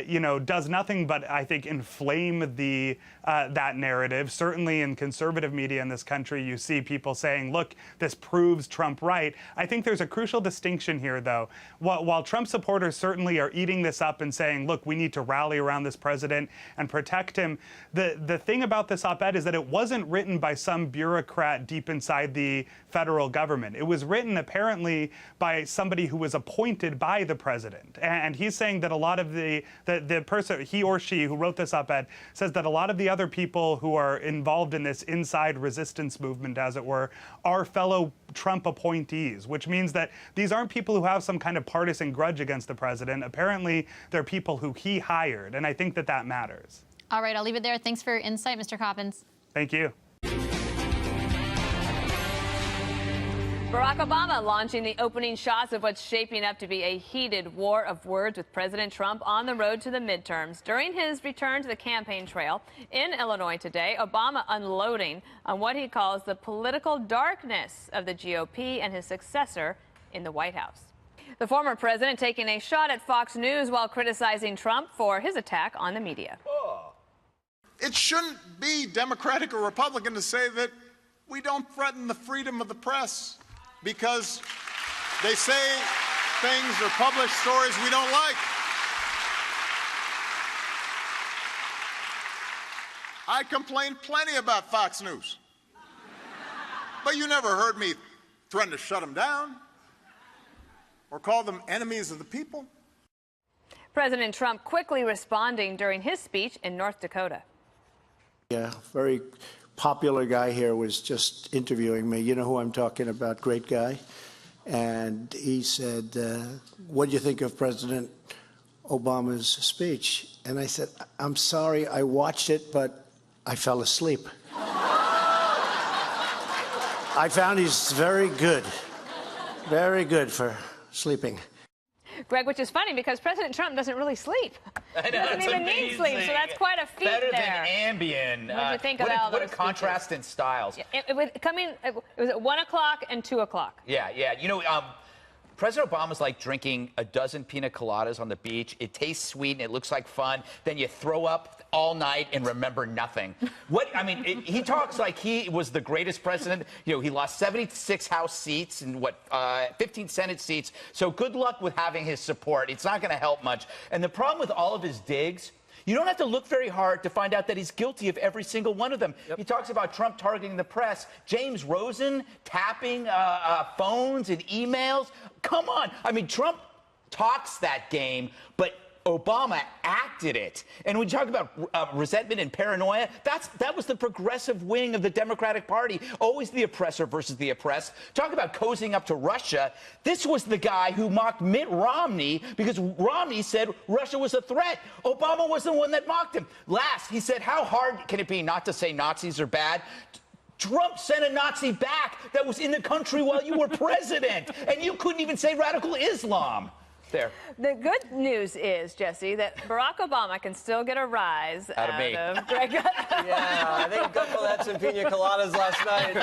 you know, does nothing but, I think, inflame that narrative. Certainly in conservative media in this country, you see people saying, look, this proves Trump right. I think there's a crucial distinction here, though. While Trump supporters certainly are eating this up and saying, look, we need to rally around this president and protect him, the thing about this op-ed is that it wasn't written by some bureaucrat deep inside the federal government. It was written apparently by somebody who was appointed by the president. And he's saying that a lot of the person, he or she who wrote this op-ed, says that a lot of the other people who are involved in this inside resistance movement, as it were, are fellow Trump appointees, which means that these aren't people who have some kind of partisan grudge against the president. Apparently, they're people who he hired, and I think that that matters. All right, I'll leave it there. Thanks for your insight, Mr. Coppins. Thank you. Barack Obama launching the opening shots of what's shaping up to be a heated war of words with President Trump on the road to the midterms. During his return to the campaign trail in Illinois today, Obama unloading on what he calls the political darkness of the GOP and his successor in the White House. The former president taking a shot at Fox News while criticizing Trump for his attack on the media. It shouldn't be Democratic or Republican to say that we don't threaten the freedom of the press because they say things or publish stories we don't like. I complained plenty about Fox News, but you never heard me threaten to shut them down or call them enemies of the people. President Trump quickly responding during his speech in North Dakota. Yeah, very popular guy here was just interviewing me. You know who I'm talking about, great guy. And he said, what do you think of President Obama's speech? And I said, I'm sorry, I watched it, but I fell asleep. I found he's very good for sleeping. Greg, which is funny because President Trump doesn't really sleep. I know, doesn't even need sleep, so that's quite a feat Better there. than Ambien. What do you think about what a contrast in styles. It was at 1 o'clock and 2 o'clock. Yeah. You know, President Obama's like drinking a dozen pina coladas on the beach. It tastes sweet and it looks like fun. Then you throw up all night and remember nothing. He talks like he was the greatest president. You know, he lost 76 House seats and 15 Senate seats. So good luck with having his support. It's not going to help much. And the problem with all of his digs, you don't have to look very hard to find out that he's guilty of every single one of them. Yep. He talks about Trump targeting the press, James Rosen tapping phones and emails. Come on. I mean, Trump talks that game, but Obama acted it. And when you talk about resentment and paranoia, that was the progressive wing of the Democratic Party, always the oppressor versus the oppressed. Talk about cozying up to Russia. This was the guy who mocked Mitt Romney because Romney said Russia was a threat. Obama was the one that mocked him. Last, he said, how hard can it be not to say Nazis are bad? Trump sent a Nazi back that was in the country while you were president, and you couldn't even say radical Islam. There. The good news is, Jesse, that Barack Obama can still get a rise out of Greg. Yeah, I think Gumbo had some pina coladas last night.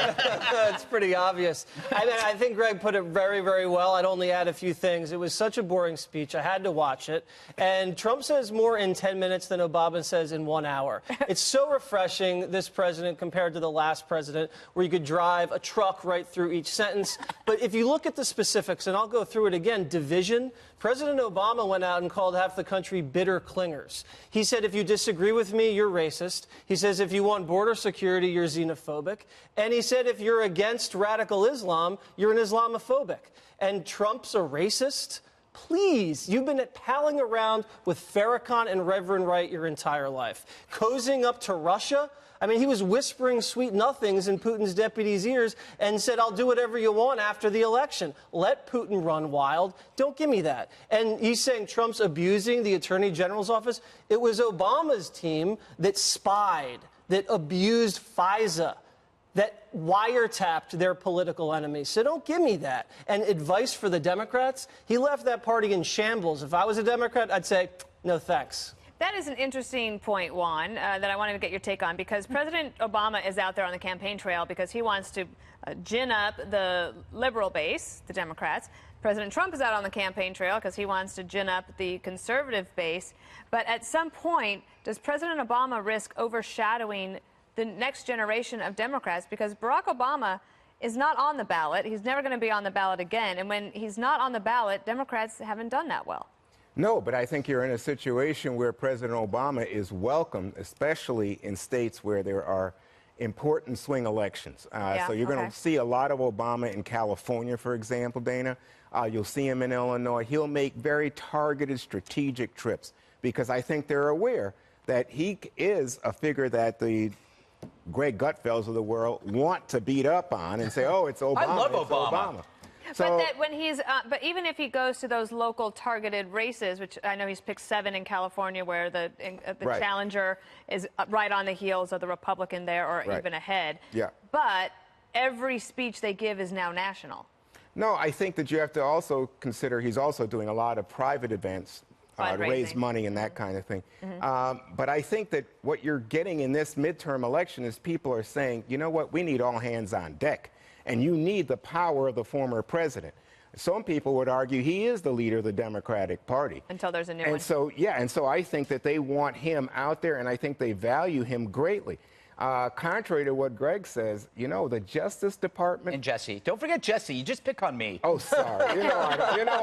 It's pretty obvious. I think Greg put it very, very well. I'd only add a few things. It was such a boring speech. I had to watch it. And Trump says more in 10 minutes than Obama says in 1 hour. It's so refreshing, this president, compared to the last president, where you could drive a truck right through each sentence. But if you look at the specifics, and I'll go through it again, division, President Obama went out and called half the country bitter clingers. He said, if you disagree with me, you're racist. He says, if you want border security, you're xenophobic. And he said, if you're against radical Islam, you're an Islamophobic. And Trump's a racist? Please, you've been palling around with Farrakhan and Reverend Wright your entire life. Cozying up to Russia? I mean, he was whispering sweet nothings in Putin's deputies' ears and said, I'll do whatever you want after the election. Let Putin run wild. Don't give me that. And he's saying Trump's abusing the Attorney General's office. It was Obama's team that spied, that abused FISA, that wiretapped their political enemies. So don't give me that. And advice for the Democrats, he left that party in shambles. If I was a Democrat, I'd say, no thanks. That is an interesting point, Juan, that I wanted to get your take on, because President Obama is out there on the campaign trail because he wants to gin up the liberal base, the Democrats. President Trump is out on the campaign trail because he wants to gin up the conservative base. But at some point, does President Obama risk overshadowing the next generation of Democrats? Because Barack Obama is not on the ballot. He's never going to be on the ballot again. And when he's not on the ballot, Democrats haven't done that well. No, but I think you're in a situation where President Obama is welcome, especially in states where there are important swing elections. So you're going to see a lot of Obama in California, for example, Dana. You'll see him in Illinois. He'll make very targeted strategic trips because I think they're aware that he is a figure that the Greg Gutfelds of the world want to beat up on and say, oh, it's Obama. I love it's Obama. So, but that when he's, but even if he goes to those local targeted races, which I know he's picked 7 in California, where the right. challenger is right on the heels of the Republican there, or right. even ahead. Yeah. But every speech they give is now national. No, I think that you have to also consider he's also doing a lot of private events to raise money and that kind of thing. But I think that what you're getting in this midterm election is people are saying, you know what, we need all hands on deck. And you need the power of the former president. Some people would argue he is the leader of the Democratic Party. Until there's a new one. And so, yeah, and so I think that they want him out there, and I think they value him greatly. Contrary to what Greg says, you know, the Justice Department... And Jesse. Don't forget Jesse. You just pick on me. Oh, sorry. You know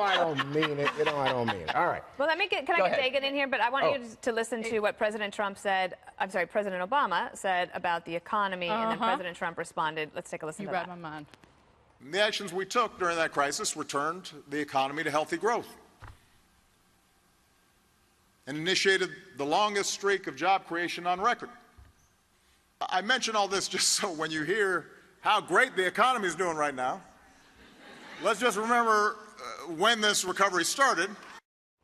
I don't mean it. You know I don't mean it. All right. Well, can I get Dagan in here? But I want you to listen to what President President Obama said about the economy, and then President Trump responded. Let's take a listen to that. You read my mind. The actions we took during that crisis returned the economy to healthy growth and initiated the longest streak of job creation on record. I mention all this just so when you hear how great the economy is doing right now, let's just remember when this recovery started.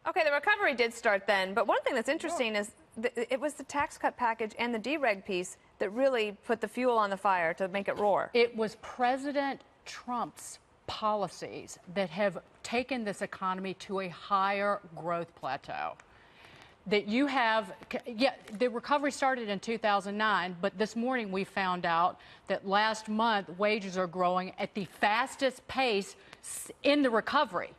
Okay, the recovery did start then, but one thing that's interesting is it was the tax cut package and the dereg piece that really put the fuel on the fire to make it roar. It was President Trump's policies that have taken this economy to a higher growth plateau. That you have, the recovery started in 2009, but this morning we found out that last month wages are growing at the fastest pace in the recovery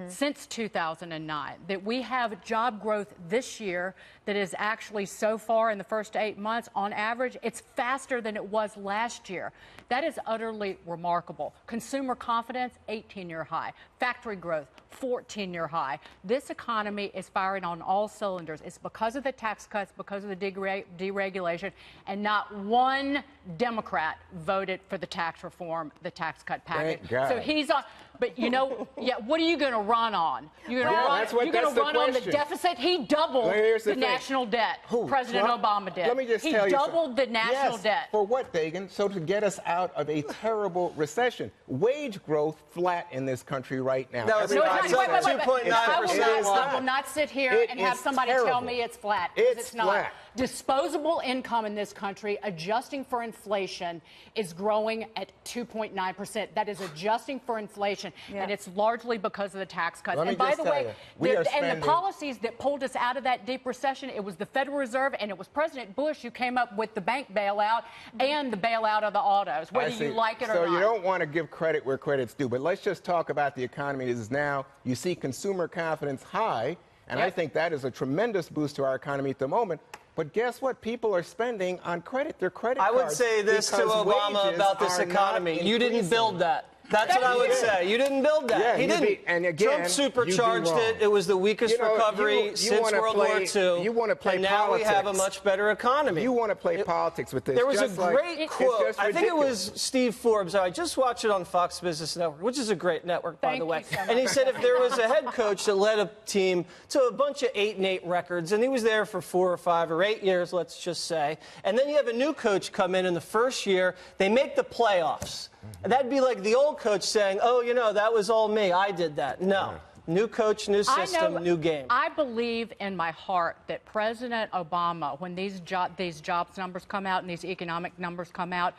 since 2009. That we have job growth this year that is actually so far in the first 8 months, on average, it's faster than it was last year. That is utterly remarkable. Consumer confidence, 18-year high. Factory growth, 14-year high. This economy is firing on all cylinders. It's because of the tax cuts, because of the deregulation, and not one Democrat voted for the tax reform, the tax cut package. So he's on. But you know, what are you going to run on? You're going to run on the deficit. He doubled the national debt. President Obama did. Let me just tell you. He doubled the national debt. For what, Dagan? So to get us out of a terrible recession. Wage growth flat in this country right now. No, it's not. Wait. I will not sit here and have somebody tell me it's flat. It's not. Flat. Disposable income in this country, adjusting for inflation, is growing at 2.9%. That is adjusting for inflation, and it's largely because of the tax cuts. And by the way, the policies that pulled us out of that deep recession, it was the Federal Reserve and it was President Bush who came up with the bank bailout and the bailout of the autos, whether you like it or not. So you don't want to give credit where credit's due, but let's just talk about the economy as now. You see consumer confidence high, and I think that is a tremendous boost to our economy at the moment. But guess what? People are spending on credit. Their credit cards. I would say this to Obama about this economy. You didn't build that. That's what I would say. You didn't build that. Yeah, he didn't. And again, Trump supercharged you'd be wrong. it. It was the weakest recovery you since World War II. You want to play and now politics. we have a much better economy. You want to play politics with this. There was just a great quote. I think it was ridiculous. Steve Forbes. I just watched it on Fox Business Network, which is a great network, by the way. So and he said if there was a head coach that led a team to a bunch of 8-8 records, and he was there for 4 or 5 or 8 years, let's just say, and then you have a new coach come in the first year, they make the playoffs. And that'd be like the old coach saying, oh, you know, that was all me. I did that. No. New coach, new system, new game. I believe in my heart that President Obama, when these jobs numbers come out and these economic numbers come out,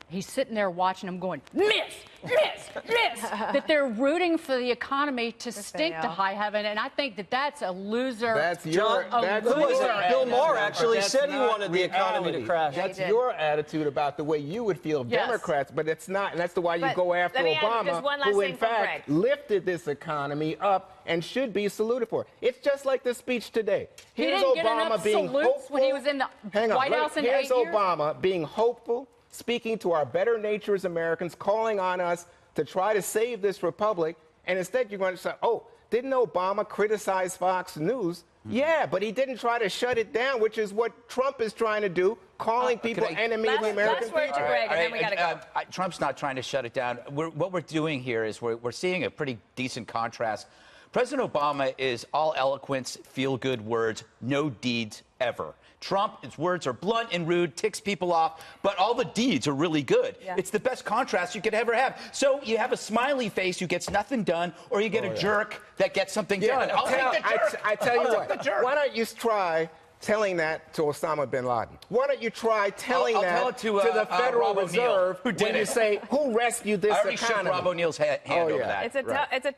he's sitting there watching them going, miss, that they're rooting for the economy to stink to high heaven. And I think that that's a loser. That's your Bill Maher actually said he wanted the economy to crash. That's your attitude about the way you would feel Democrats, but it's not. And that's why you go after Obama, who in fact lifted this economy up and should be saluted for. It's just like the speech today. Here's Obama being hopeful when he was in the White House in 8 years. Here's Obama being hopeful, speaking to our better nature as Americans, calling on us to try to save this republic, and instead you're going to say, oh, didn't Obama criticize Fox News? Yeah, but he didn't try to shut it down, which is what Trump is trying to do, calling people enemy of the American people. Last word to Greg, and then we got to go. Trump's not trying to shut it down. What we're doing here is we're seeing a pretty decent contrast. President Obama is all eloquence, feel-good words, no deeds ever. Trump, his words are blunt and rude, ticks people off, but all the deeds are really good. Yeah. It's the best contrast you could ever have. So you have a smiley face who gets nothing done, or you get a jerk that gets something done. I'll take the jerk. I tell you what, why don't you try telling that to Osama bin Laden? Why don't you try telling that to the Federal Reserve when you say, who rescued this economy? I already shook Rob O'Neill's hand over that.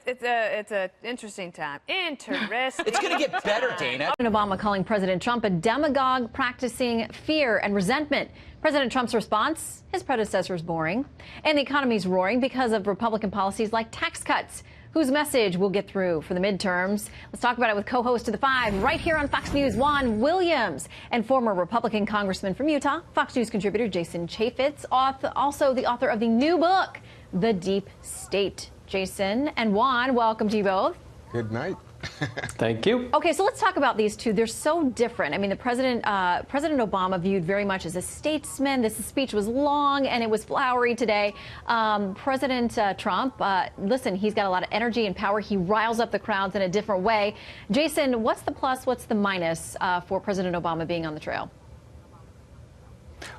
It's an interesting time. Interesting. It's going to get better, Dana. Obama calling President Trump a demagogue practicing fear and resentment. President Trump's response, his predecessor's boring. And the economy's roaring because of Republican policies like tax cuts, whose message will get through for the midterms. Let's talk about it with co-host of The Five right here on Fox News, Juan Williams, and former Republican congressman from Utah, Fox News contributor Jason Chaffetz, also the author of the new book, The Deep State. Jason and Juan, welcome to you both. Good night. Thank you. Okay, so let's talk about these two. They're so different. I mean, President Obama viewed very much as a statesman. This speech was long and it was flowery today. President Trump, listen, he's got a lot of energy and power. He riles up the crowds in a different way. Jason, what's the plus, what's the minus for President Obama being on the trail?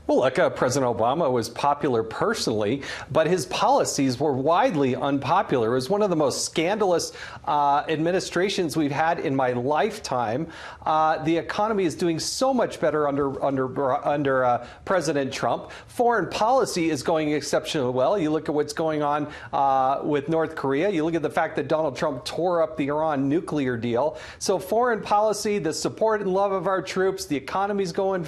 Well, look, President Obama was popular personally, but his policies were widely unpopular. It was one of the most scandalous administrations we've had in my lifetime. The economy is doing so much better under President Trump. Foreign policy is going exceptionally well. You look at what's going on with North Korea. You look at the fact that Donald Trump tore up the Iran nuclear deal. So foreign policy, the support and love of our troops, the economy's going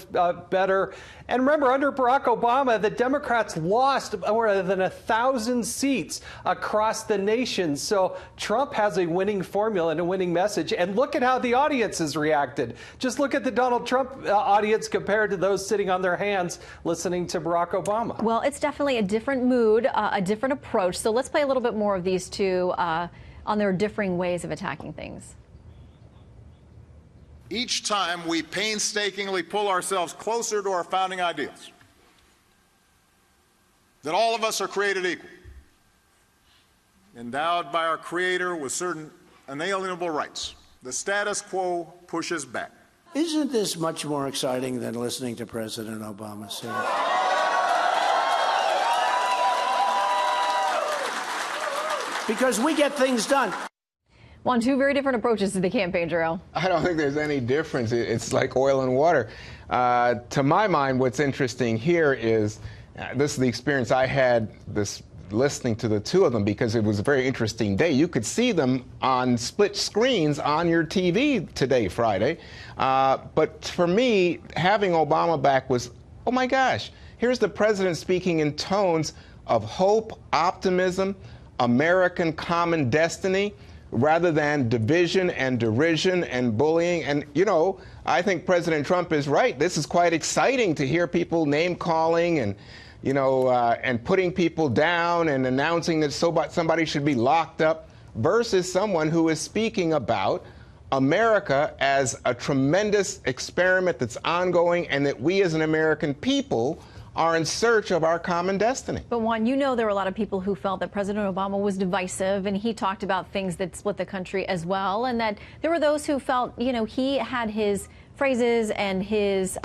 better. And remember, under Barack Obama, the Democrats lost more than 1,000 seats across the nation. So Trump has a winning formula and a winning message. And look at how the audience has reacted. Just look at the Donald Trump audience compared to those sitting on their hands listening to Barack Obama. Well, it's definitely a different mood, a different approach. So let's play a little bit more of these two on their differing ways of attacking things. Each time we painstakingly pull ourselves closer to our founding ideals, that all of us are created equal, endowed by our Creator with certain inalienable rights. The status quo pushes back. Isn't this much more exciting than listening to President Obama say? Because we get things done. Juan, two very different approaches to the campaign trail. I don't think there's any difference. It's like oil and water. To my mind, what's interesting here is this is the experience I had listening to the two of them, because it was a very interesting day. You could see them on split screens on your TV today, Friday. But for me, having Obama back was, oh my gosh, here's the president speaking in tones of hope, optimism, American common destiny, rather than division and derision and bullying. And, you know, I think President Trump is right. This is quite exciting to hear people name-calling and, and putting people down and announcing that somebody should be locked up, versus someone who is speaking about America as a tremendous experiment that's ongoing and that we as an American people are in search of our common destiny. But Juan, there were a lot of people who felt that President Obama was divisive, and he talked about things that split the country as well, and that there were those who felt, he had his phrases and his,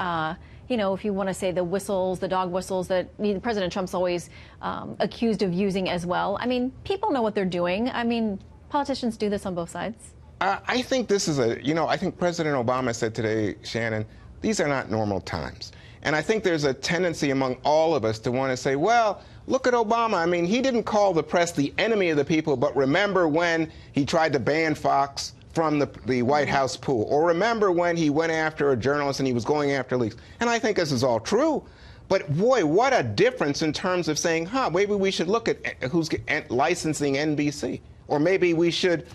if you want to say the whistles, the dog whistles that President Trump's always accused of using as well. I mean, people know what they're doing. I mean, politicians do this on both sides. I think this is I think President Obama said today, Shannon, these are not normal times. And I think there's a tendency among all of us to want to say, well, look at Obama. I mean, he didn't call the press the enemy of the people, but remember when he tried to ban Fox from the White House pool? Or remember when he went after a journalist and he was going after leaks? And I think this is all true. But boy, what a difference in terms of saying, maybe we should look at who's licensing NBC. Or maybe we should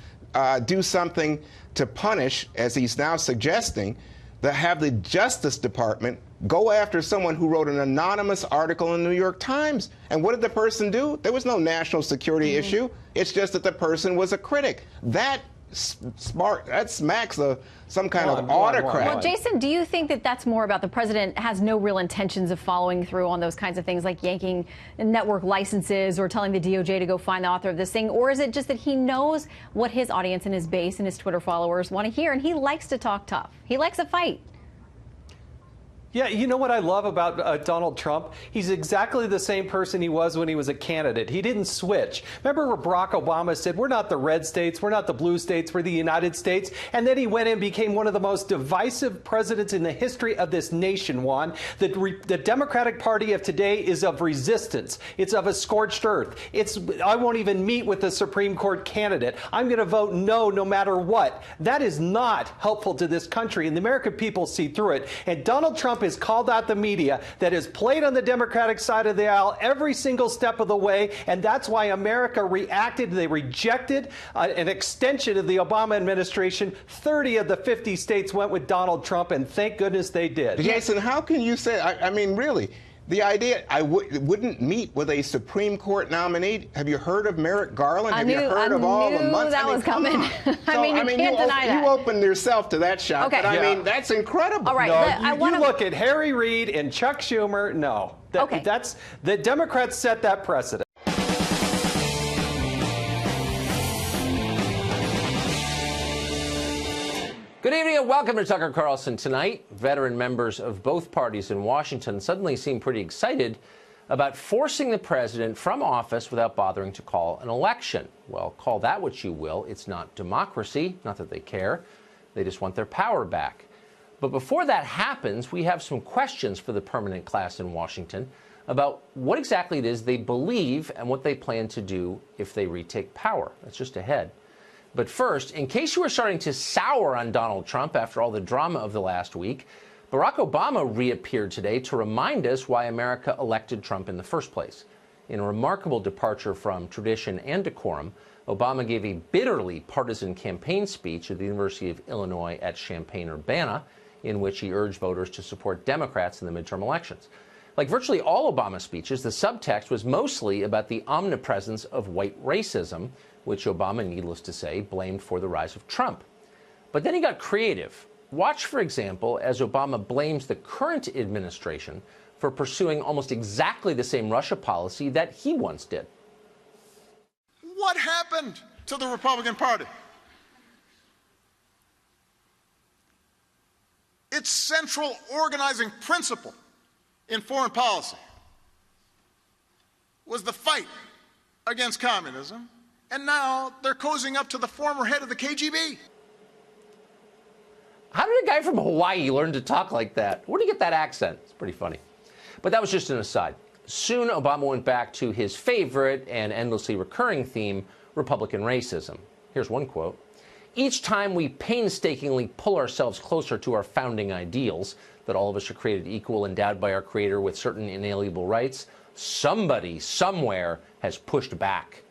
do something to punish, as he's now suggesting, that have the Justice Department go after someone who wrote an anonymous article in the New York Times. And what did the person do? There was no national security issue. It's just that the person was a critic. That smacks of some kind of autocrat. Well, Jason, do you think that that's more about the president has no real intentions of following through on those kinds of things, like yanking network licenses or telling the DOJ to go find the author of this thing? Or is it just that he knows what his audience and his base and his Twitter followers want to hear, and he likes to talk tough? He likes a fight. Yeah, you know what I love about Donald Trump? He's exactly the same person he was when he was a candidate. He didn't switch. Remember where Barack Obama said, we're not the red states, we're not the blue states, we're the United States? And then he went and became one of the most divisive presidents in the history of this nation, Juan. The Democratic Party of today is of resistance. It's of a scorched earth. I won't even meet with the Supreme Court candidate. I'm going to vote no matter what. That is not helpful to this country, and the American people see through it. And Donald Trump has called out the media that has played on the Democratic side of the aisle every single step of the way, and that's why America reacted. They rejected an extension of the Obama administration. 30 of the 50 states went with Donald Trump, and thank goodness they did. Jason, how can you say, I mean, really, the idea I wouldn't meet with a Supreme Court nominee. Have you heard of Merrick Garland? Have you heard of all the months? That was coming. You can't deny that. You opened yourself to that shot. Okay. But I mean, that's incredible. All right. No, you look at Harry Reid and Chuck Schumer. No. That's the Democrats set that precedent. Good evening and welcome to Tucker Carlson Tonight. Veteran members of both parties in Washington suddenly seem pretty excited about forcing the president from office without bothering to call an election. Well, call that what you will. It's not democracy. Not that they care. They just want their power back. But before that happens, we have some questions for the permanent class in Washington about what exactly it is they believe and what they plan to do if they retake power. That's just ahead. But first, in case you were starting to sour on Donald Trump after all the drama of the last week, Barack Obama reappeared today to remind us why America elected Trump in the first place. In a remarkable departure from tradition and decorum, Obama gave a bitterly partisan campaign speech at the University of Illinois at Champaign-Urbana, in which he urged voters to support Democrats in the midterm elections. Like virtually all Obama speeches, the subtext was mostly about the omnipresence of white racism, which Obama, needless to say, blamed for the rise of Trump. But then he got creative. Watch, for example, as Obama blames the current administration for pursuing almost exactly the same Russia policy that he once did. What happened to the Republican Party? Its central organizing principle in foreign policy was the fight against communism. And now they're cozying up to the former head of the KGB. How did a guy from Hawaii learn to talk like that? Where did he get that accent? It's pretty funny. But that was just an aside. Soon, Obama went back to his favorite and endlessly recurring theme, Republican racism. Here's one quote. Each time we painstakingly pull ourselves closer to our founding ideals, that all of us are created equal, endowed by our Creator with certain inalienable rights, somebody, somewhere, has pushed back.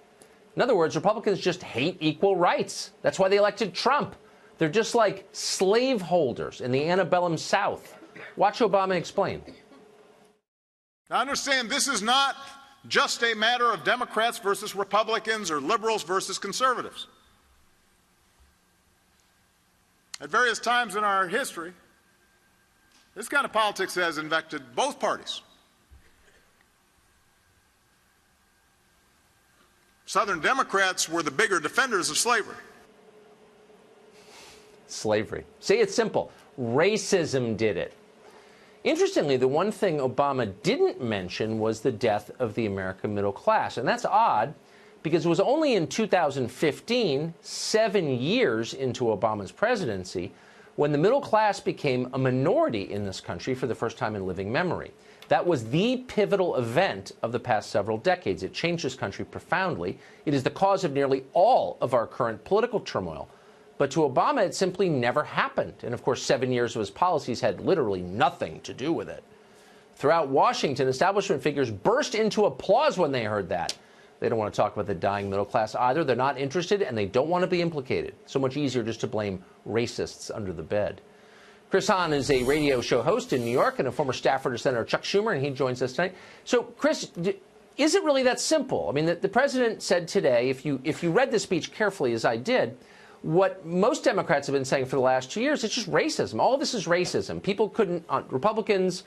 In other words, Republicans just hate equal rights. That's why they elected Trump. They're just like slaveholders in the antebellum South. Watch Obama explain. Now, understand, this is not just a matter of Democrats versus Republicans or liberals versus conservatives. At various times in our history, this kind of politics has infected both parties. Southern Democrats were the bigger defenders of slavery. Slavery. See, it's simple. Racism did it. Interestingly, the one thing Obama didn't mention was the death of the American middle class. And that's odd because it was only in 2015, 7 years into Obama's presidency, when the middle class became a minority in this country for the first time in living memory. That was the pivotal event of the past several decades. It changed this country profoundly. It is the cause of nearly all of our current political turmoil. But to Obama, it simply never happened. And of course, 7 years of his policies had literally nothing to do with it. Throughout Washington, establishment figures burst into applause when they heard that. They don't want to talk about the dying middle class either. They're not interested, and they don't want to be implicated. So much easier just to blame racists under the bed. Chris Hahn is a radio show host in New York and a former staffer to Senator Chuck Schumer, and he joins us tonight. So, Chris, is it really that simple? I mean, the president said today, if you read the speech carefully, as I did, what most Democrats have been saying for the last 2 years, it's just racism. All of this is racism. People couldn't, Republicans,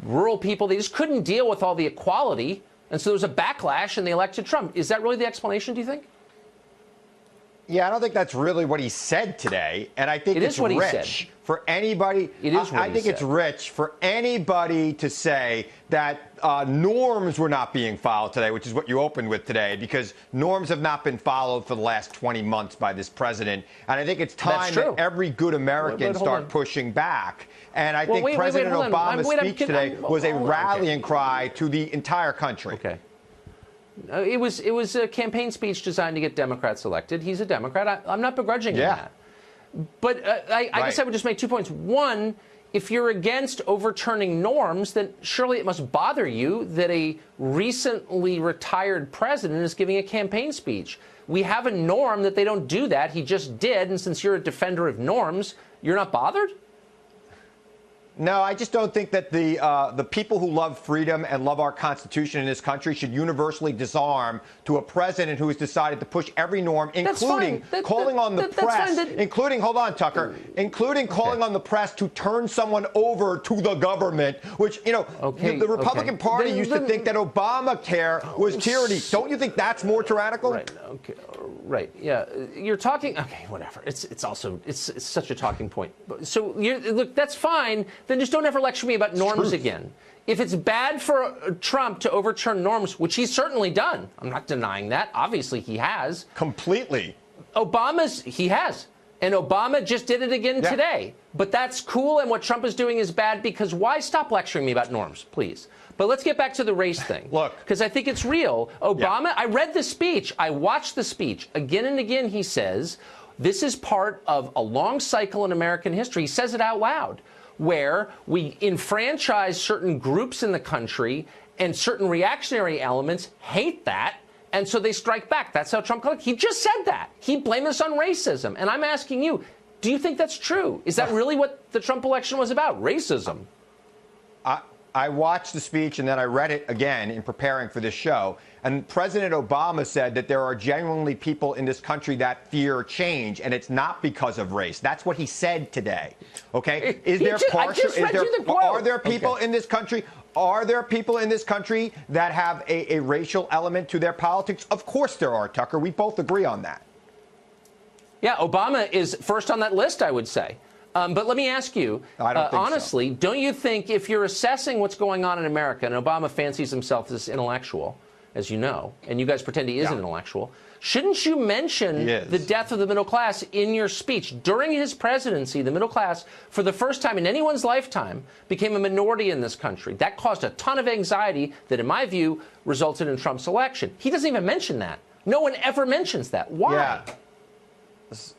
rural people, they just couldn't deal with all the equality. And so there was a backlash and they elected Trump. Is that really the explanation, do you think? Yeah, I don't think that's really what he said today. And I think it's what he rich for anybody. It is what I think it's rich for anybody to say that norms were not being followed today, which is what you opened with today, because norms have not been followed for the last 20 months by this president. And I think it's time that every good American start pushing back. And I think President Obama's speech today was a rallying cry to the entire country. Okay. It was a campaign speech designed to get Democrats elected. He's a Democrat. I'm not begrudging him that. But I guess I would just make 2 points. One, if you're against overturning norms, then surely it must bother you that a recently retired president is giving a campaign speech. We have a norm that they don't do that. He just did. And since you're a defender of norms, you're not bothered? No, I just don't think that the people who love freedom and love our Constitution in this country should universally disarm to a president who has decided to push every norm, including calling on the press, including, hold on, Tucker, including calling on the press to turn someone over to the government, which, you know, the Republican Party used to think that Obamacare was tyranny. Don't you think that's more tyrannical? Right. Okay. Right. Yeah. You're talking. Okay. Whatever. It's also such a talking point. So look, that's fine. Then just don't ever lecture me about norms again. If it's bad for Trump to overturn norms, which he's certainly done, I'm not denying that. Obviously, he has. Completely. He has. And Obama just did it again today. But that's cool, and what Trump is doing is bad, because why stop lecturing me about norms, please? But let's get back to the race thing. Look. Because I think it's real. Obama, I read the speech. I watched the speech. Again and again, he says, this is part of a long cycle in American history. He says it out loud, where we enfranchise certain groups in the country, and certain reactionary elements hate that, and so they strike back. That's how Trump called it. He just said that. He blamed us on racism. And I'm asking you, do you think that's true? Is that really what the Trump election was about, racism? I watched the speech and then I read it again in preparing for this show. And President Obama said that there are genuinely people in this country that fear change, and it's not because of race. That's what he said today. Okay? Are there people in this country? Are there people in this country that have a racial element to their politics? Of course there are, Tucker. We both agree on that. Yeah, Obama is first on that list, I would say. But let me ask you, honestly, don't you think if you're assessing what's going on in America, and Obama fancies himself as intellectual, as you know, and you guys pretend he is an intellectual, shouldn't you mention the death of the middle class in your speech? During his presidency, the middle class, for the first time in anyone's lifetime, became a minority in this country. That caused a ton of anxiety that, in my view, resulted in Trump's election. He doesn't even mention that. No one ever mentions that. Why? Yeah.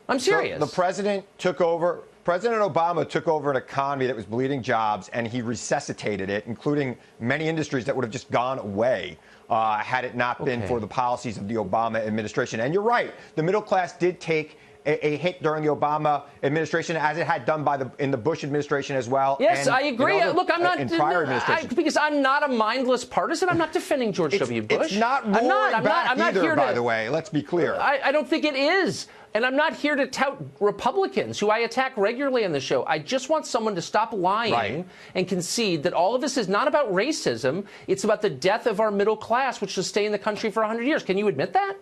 I'm serious. So the president took over. President Obama took over an economy that was bleeding jobs, and he resuscitated it, including many industries that would have just gone away had it not been for the policies of the Obama administration. And you're right, the middle class did take a hit during the Obama administration, as it had done in the Bush administration as well. Yes, and I agree. Look, I'm not in prior administrations. because I'm not a mindless partisan. I'm not defending George W. Bush. It's not roaring back either, by the way. Let's be clear. I don't think it is. And I'm not here to tout Republicans, who I attack regularly on the show. I just want someone to stop lying and concede that all of this is not about racism. It's about the death of our middle class, which will stay in the country for 100 years. Can you admit that?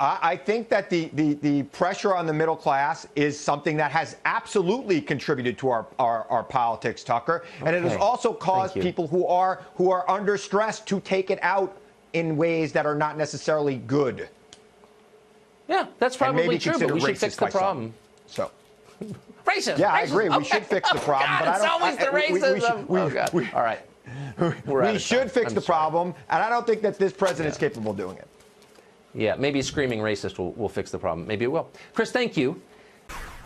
I think that the pressure on the middle class is something that has absolutely contributed to our politics, Tucker. And it has also caused people who are under stress to take it out in ways that are not necessarily good. Yeah, that's probably true, but we should fix the problem. So. Racism. Yeah, I racism. agree. Okay. We should fix the problem. God, but it's always the racism. All right. We should fix the problem, and I don't think that this president is capable of doing it. Yeah, maybe screaming racist will fix the problem. Maybe it will. Chris, thank you.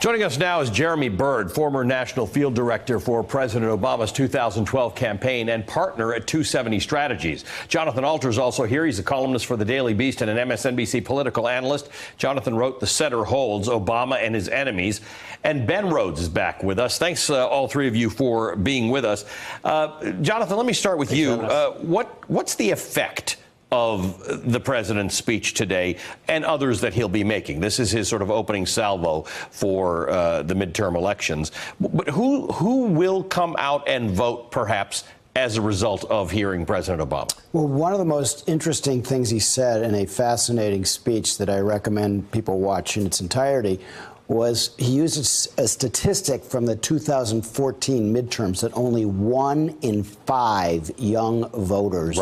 Joining us now is Jeremy Bird, former national field director for President Obama's 2012 campaign and partner at 270 Strategies. Jonathan Alter is also here. He's a columnist for the Daily Beast and an MSNBC political analyst. Jonathan wrote The Center Holds, Obama and His Enemies. And Ben Rhodes is back with us. Thanks, all three of you, for being with us. Jonathan, let me start with you. What's the effect of the president's speech today and others that he'll be making? This is his sort of opening salvo for the midterm elections. But who will come out and vote, perhaps, as a result of hearing President Obama? Well, one of the most interesting things he said in a fascinating speech that I recommend people watch in its entirety was he used a statistic from the 2014 midterms that only 1 in 5 young voters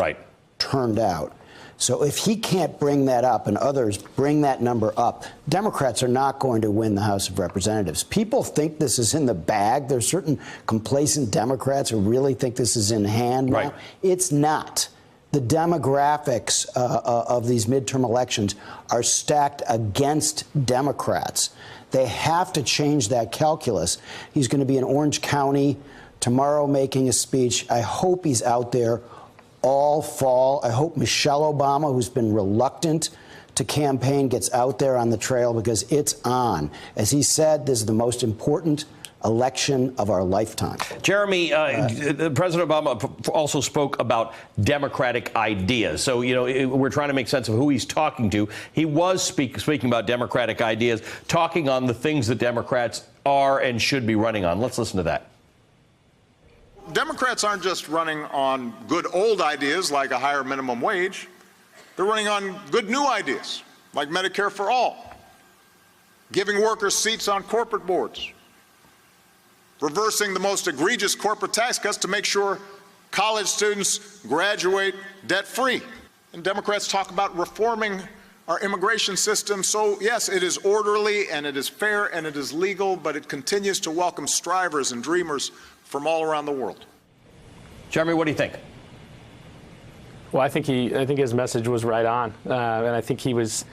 turned out. So if he can't bring that up and others bring that number up, Democrats are not going to win the House of Representatives. People think this is in the bag. There's certain complacent Democrats who really think this is in hand now. It's not. The demographics of these midterm elections are stacked against Democrats. They have to change that calculus. He's going to be in Orange County tomorrow making a speech. I hope he's out there all fall. I hope Michelle Obama, who's been reluctant to campaign, gets out there on the trail, because it's on. As he said, this is the most important election of our lifetime. Jeremy, President Obama also spoke about democratic ideas. So, you know, we're trying to make sense of who he's talking to. He was speaking about democratic ideas, talking on the things that Democrats are and should be running on. Let's listen to that. Democrats aren't just running on good old ideas like a higher minimum wage. They're running on good new ideas like Medicare for all, giving workers seats on corporate boards, reversing the most egregious corporate tax cuts to make sure college students graduate debt-free. And Democrats talk about reforming our immigration system. So, yes, it is orderly and it is fair and it is legal, but it continues to welcome strivers and dreamers from all around the world. Jeremy, what do you think? Well, I think his message was right on, and I think he was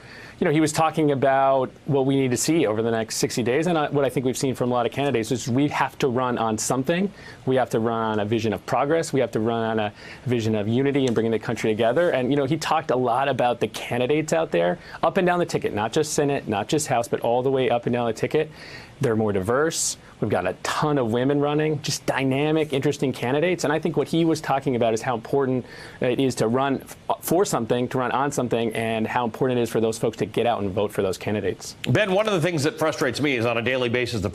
talking about what we need to see over the next 60 days, and what I think we've seen from a lot of candidates is we have to run on something. We have to run on a vision of progress. We have to run on a vision of unity and bringing the country together. And he talked a lot about the candidates out there, up and down the ticket, not just Senate, not just House, but all the way up and down the ticket. They're more diverse. We've got a ton of women running, just dynamic, interesting candidates. And I think what he was talking about is how important it is to run for something, to run on something, and how important it is for those folks to get out and vote for those candidates. Ben, one of the things that frustrates me is on a daily basis, the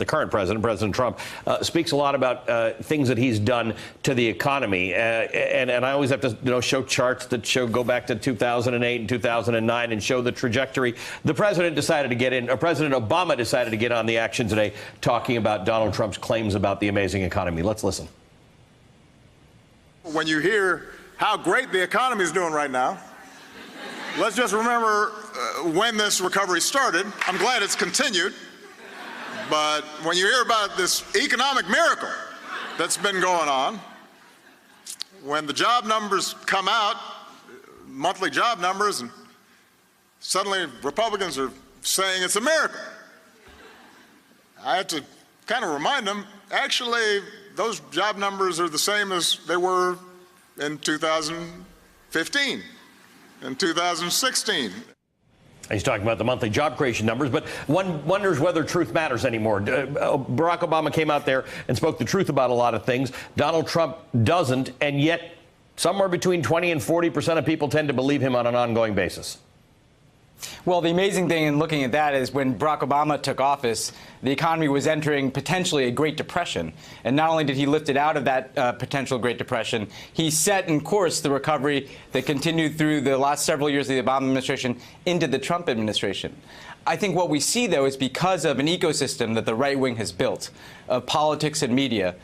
current president, President Trump, speaks a lot about things that he's done to the economy. And I always have to show charts that go back to 2008 and 2009 and show the trajectory. The president decided to get in, or President Obama decided to get on the action today, talking about Donald Trump's claims about the amazing economy. Let's listen. When you hear how great the economy is doing right now, let's just remember when this recovery started. I'm glad it's continued. But when you hear about this economic miracle that's been going on, when the job numbers come out, monthly job numbers, and suddenly Republicans are saying it's a miracle, I had to kind of remind them, actually, those job numbers are the same as they were in 2015, in 2016. He's talking about the monthly job creation numbers, but one wonders whether truth matters anymore. Barack Obama came out there and spoke the truth about a lot of things. Donald Trump doesn't, and yet somewhere between 20 and 40% of people tend to believe him on an ongoing basis. Well, the amazing thing in looking at that is when Barack Obama took office, the economy was entering potentially a Great Depression. And not only did he lift it out of that potential Great Depression, he set in course the recovery that continued through the last several years of the Obama administration into the Trump administration. I think what we see, though, is because of an ecosystem that the right wing has built of politics and media,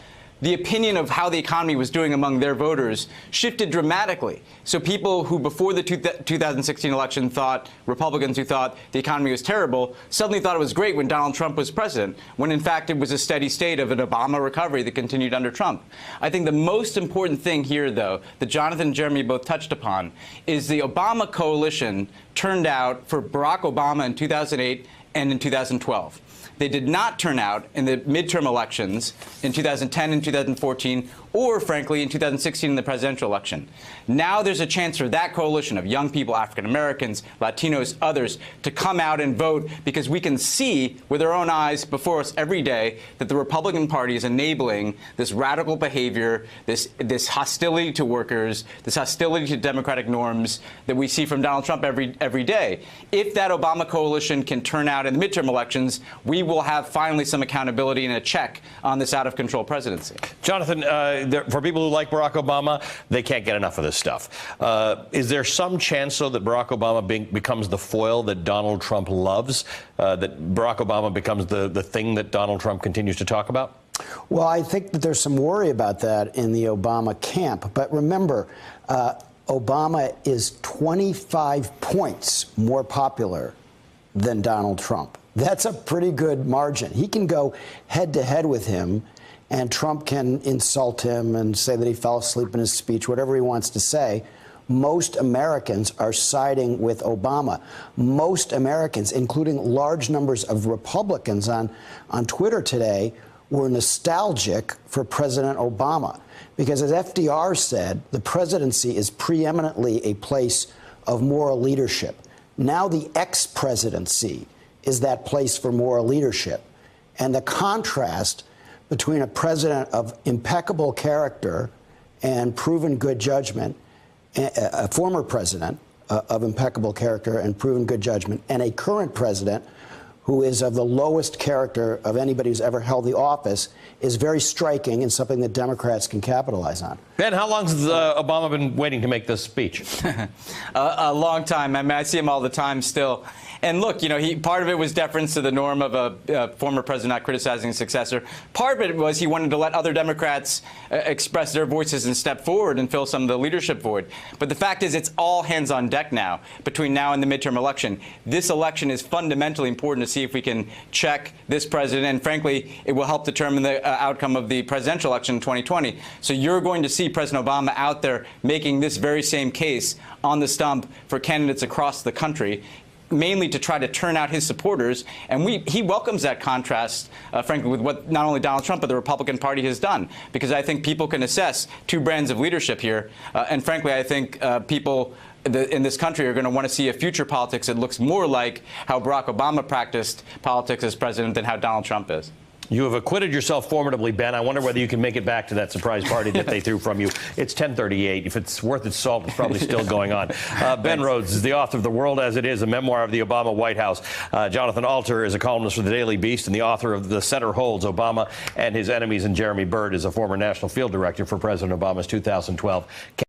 the opinion of how the economy was doing among their voters shifted dramatically. So people who before the 2016 election thought, Republicans who thought the economy was terrible, suddenly thought it was great when Donald Trump was president, when in fact it was a steady state of an Obama recovery that continued under Trump. I think the most important thing here, though, that Jonathan and Jeremy both touched upon, is the Obama coalition turned out for Barack Obama in 2008 and in 2012. They did not turn out in the midterm elections in 2010 and 2014, or, frankly, in 2016 in the presidential election. Now there's a chance for that coalition of young people, African Americans, Latinos, others, to come out and vote, because we can see with our own eyes before us every day that the Republican Party is enabling this radical behavior, this hostility to workers, this hostility to democratic norms that we see from Donald Trump every day. If that Obama coalition can turn out in the midterm elections, we will have finally some accountability and a check on this out-of-control presidency. Jonathan, for people who like Barack Obama, they can't get enough of this stuff. Is there some chance, though, that Barack Obama becomes the foil that Donald Trump loves, that Barack Obama becomes the thing that Donald Trump continues to talk about? Well, I think that there's some worry about that in the Obama camp. But remember, Obama is 25 points more popular than Donald Trump. That's a pretty good margin. He can go head-to-head with him, and Trump can insult him and say that he fell asleep in his speech, whatever he wants to say. Most Americans are siding with Obama. Most Americans, including large numbers of Republicans on Twitter today, were nostalgic for President Obama. Because as FDR said, the presidency is preeminently a place of moral leadership. Now the ex-presidency is that place for moral leadership. And the contrast between a president of impeccable character and proven good judgment, a former president of impeccable character and proven good judgment, and a current president who is of the lowest character of anybody who's ever held the office, is very striking and something that Democrats can capitalize on. Ben, how long has Obama been waiting to make this speech? A long time. I mean, I see him all the time still. And look, you know, part of it was deference to the norm of a former president not criticizing his successor. Part of it was he wanted to let other Democrats express their voices and step forward and fill some of the leadership void. But the fact is, it's all hands on deck now between now and the midterm election. This election is fundamentally important to see if we can check this president. And frankly, it will help determine the outcome of the presidential election in 2020. So you're going to see President Obama out there making this very same case on the stump for candidates across the country, mainly to try to turn out his supporters. And he welcomes that contrast, frankly, with what not only Donald Trump but the Republican Party has done, because I think people can assess two brands of leadership here. And frankly, I think people in this country are going to want to see a future politics that looks more like how Barack Obama practiced politics as president than how Donald Trump is. You have acquitted yourself formidably, Ben. I wonder whether you can make it back to that surprise party that they threw from you. It's 10:38. If it's worth its salt, it's probably still going on. Ben Rhodes is the author of The World as It Is, a memoir of the Obama White House. Jonathan Alter is a columnist for The Daily Beast and the author of The Center Holds, Obama and His Enemies. And Jeremy Byrd is a former national field director for President Obama's 2012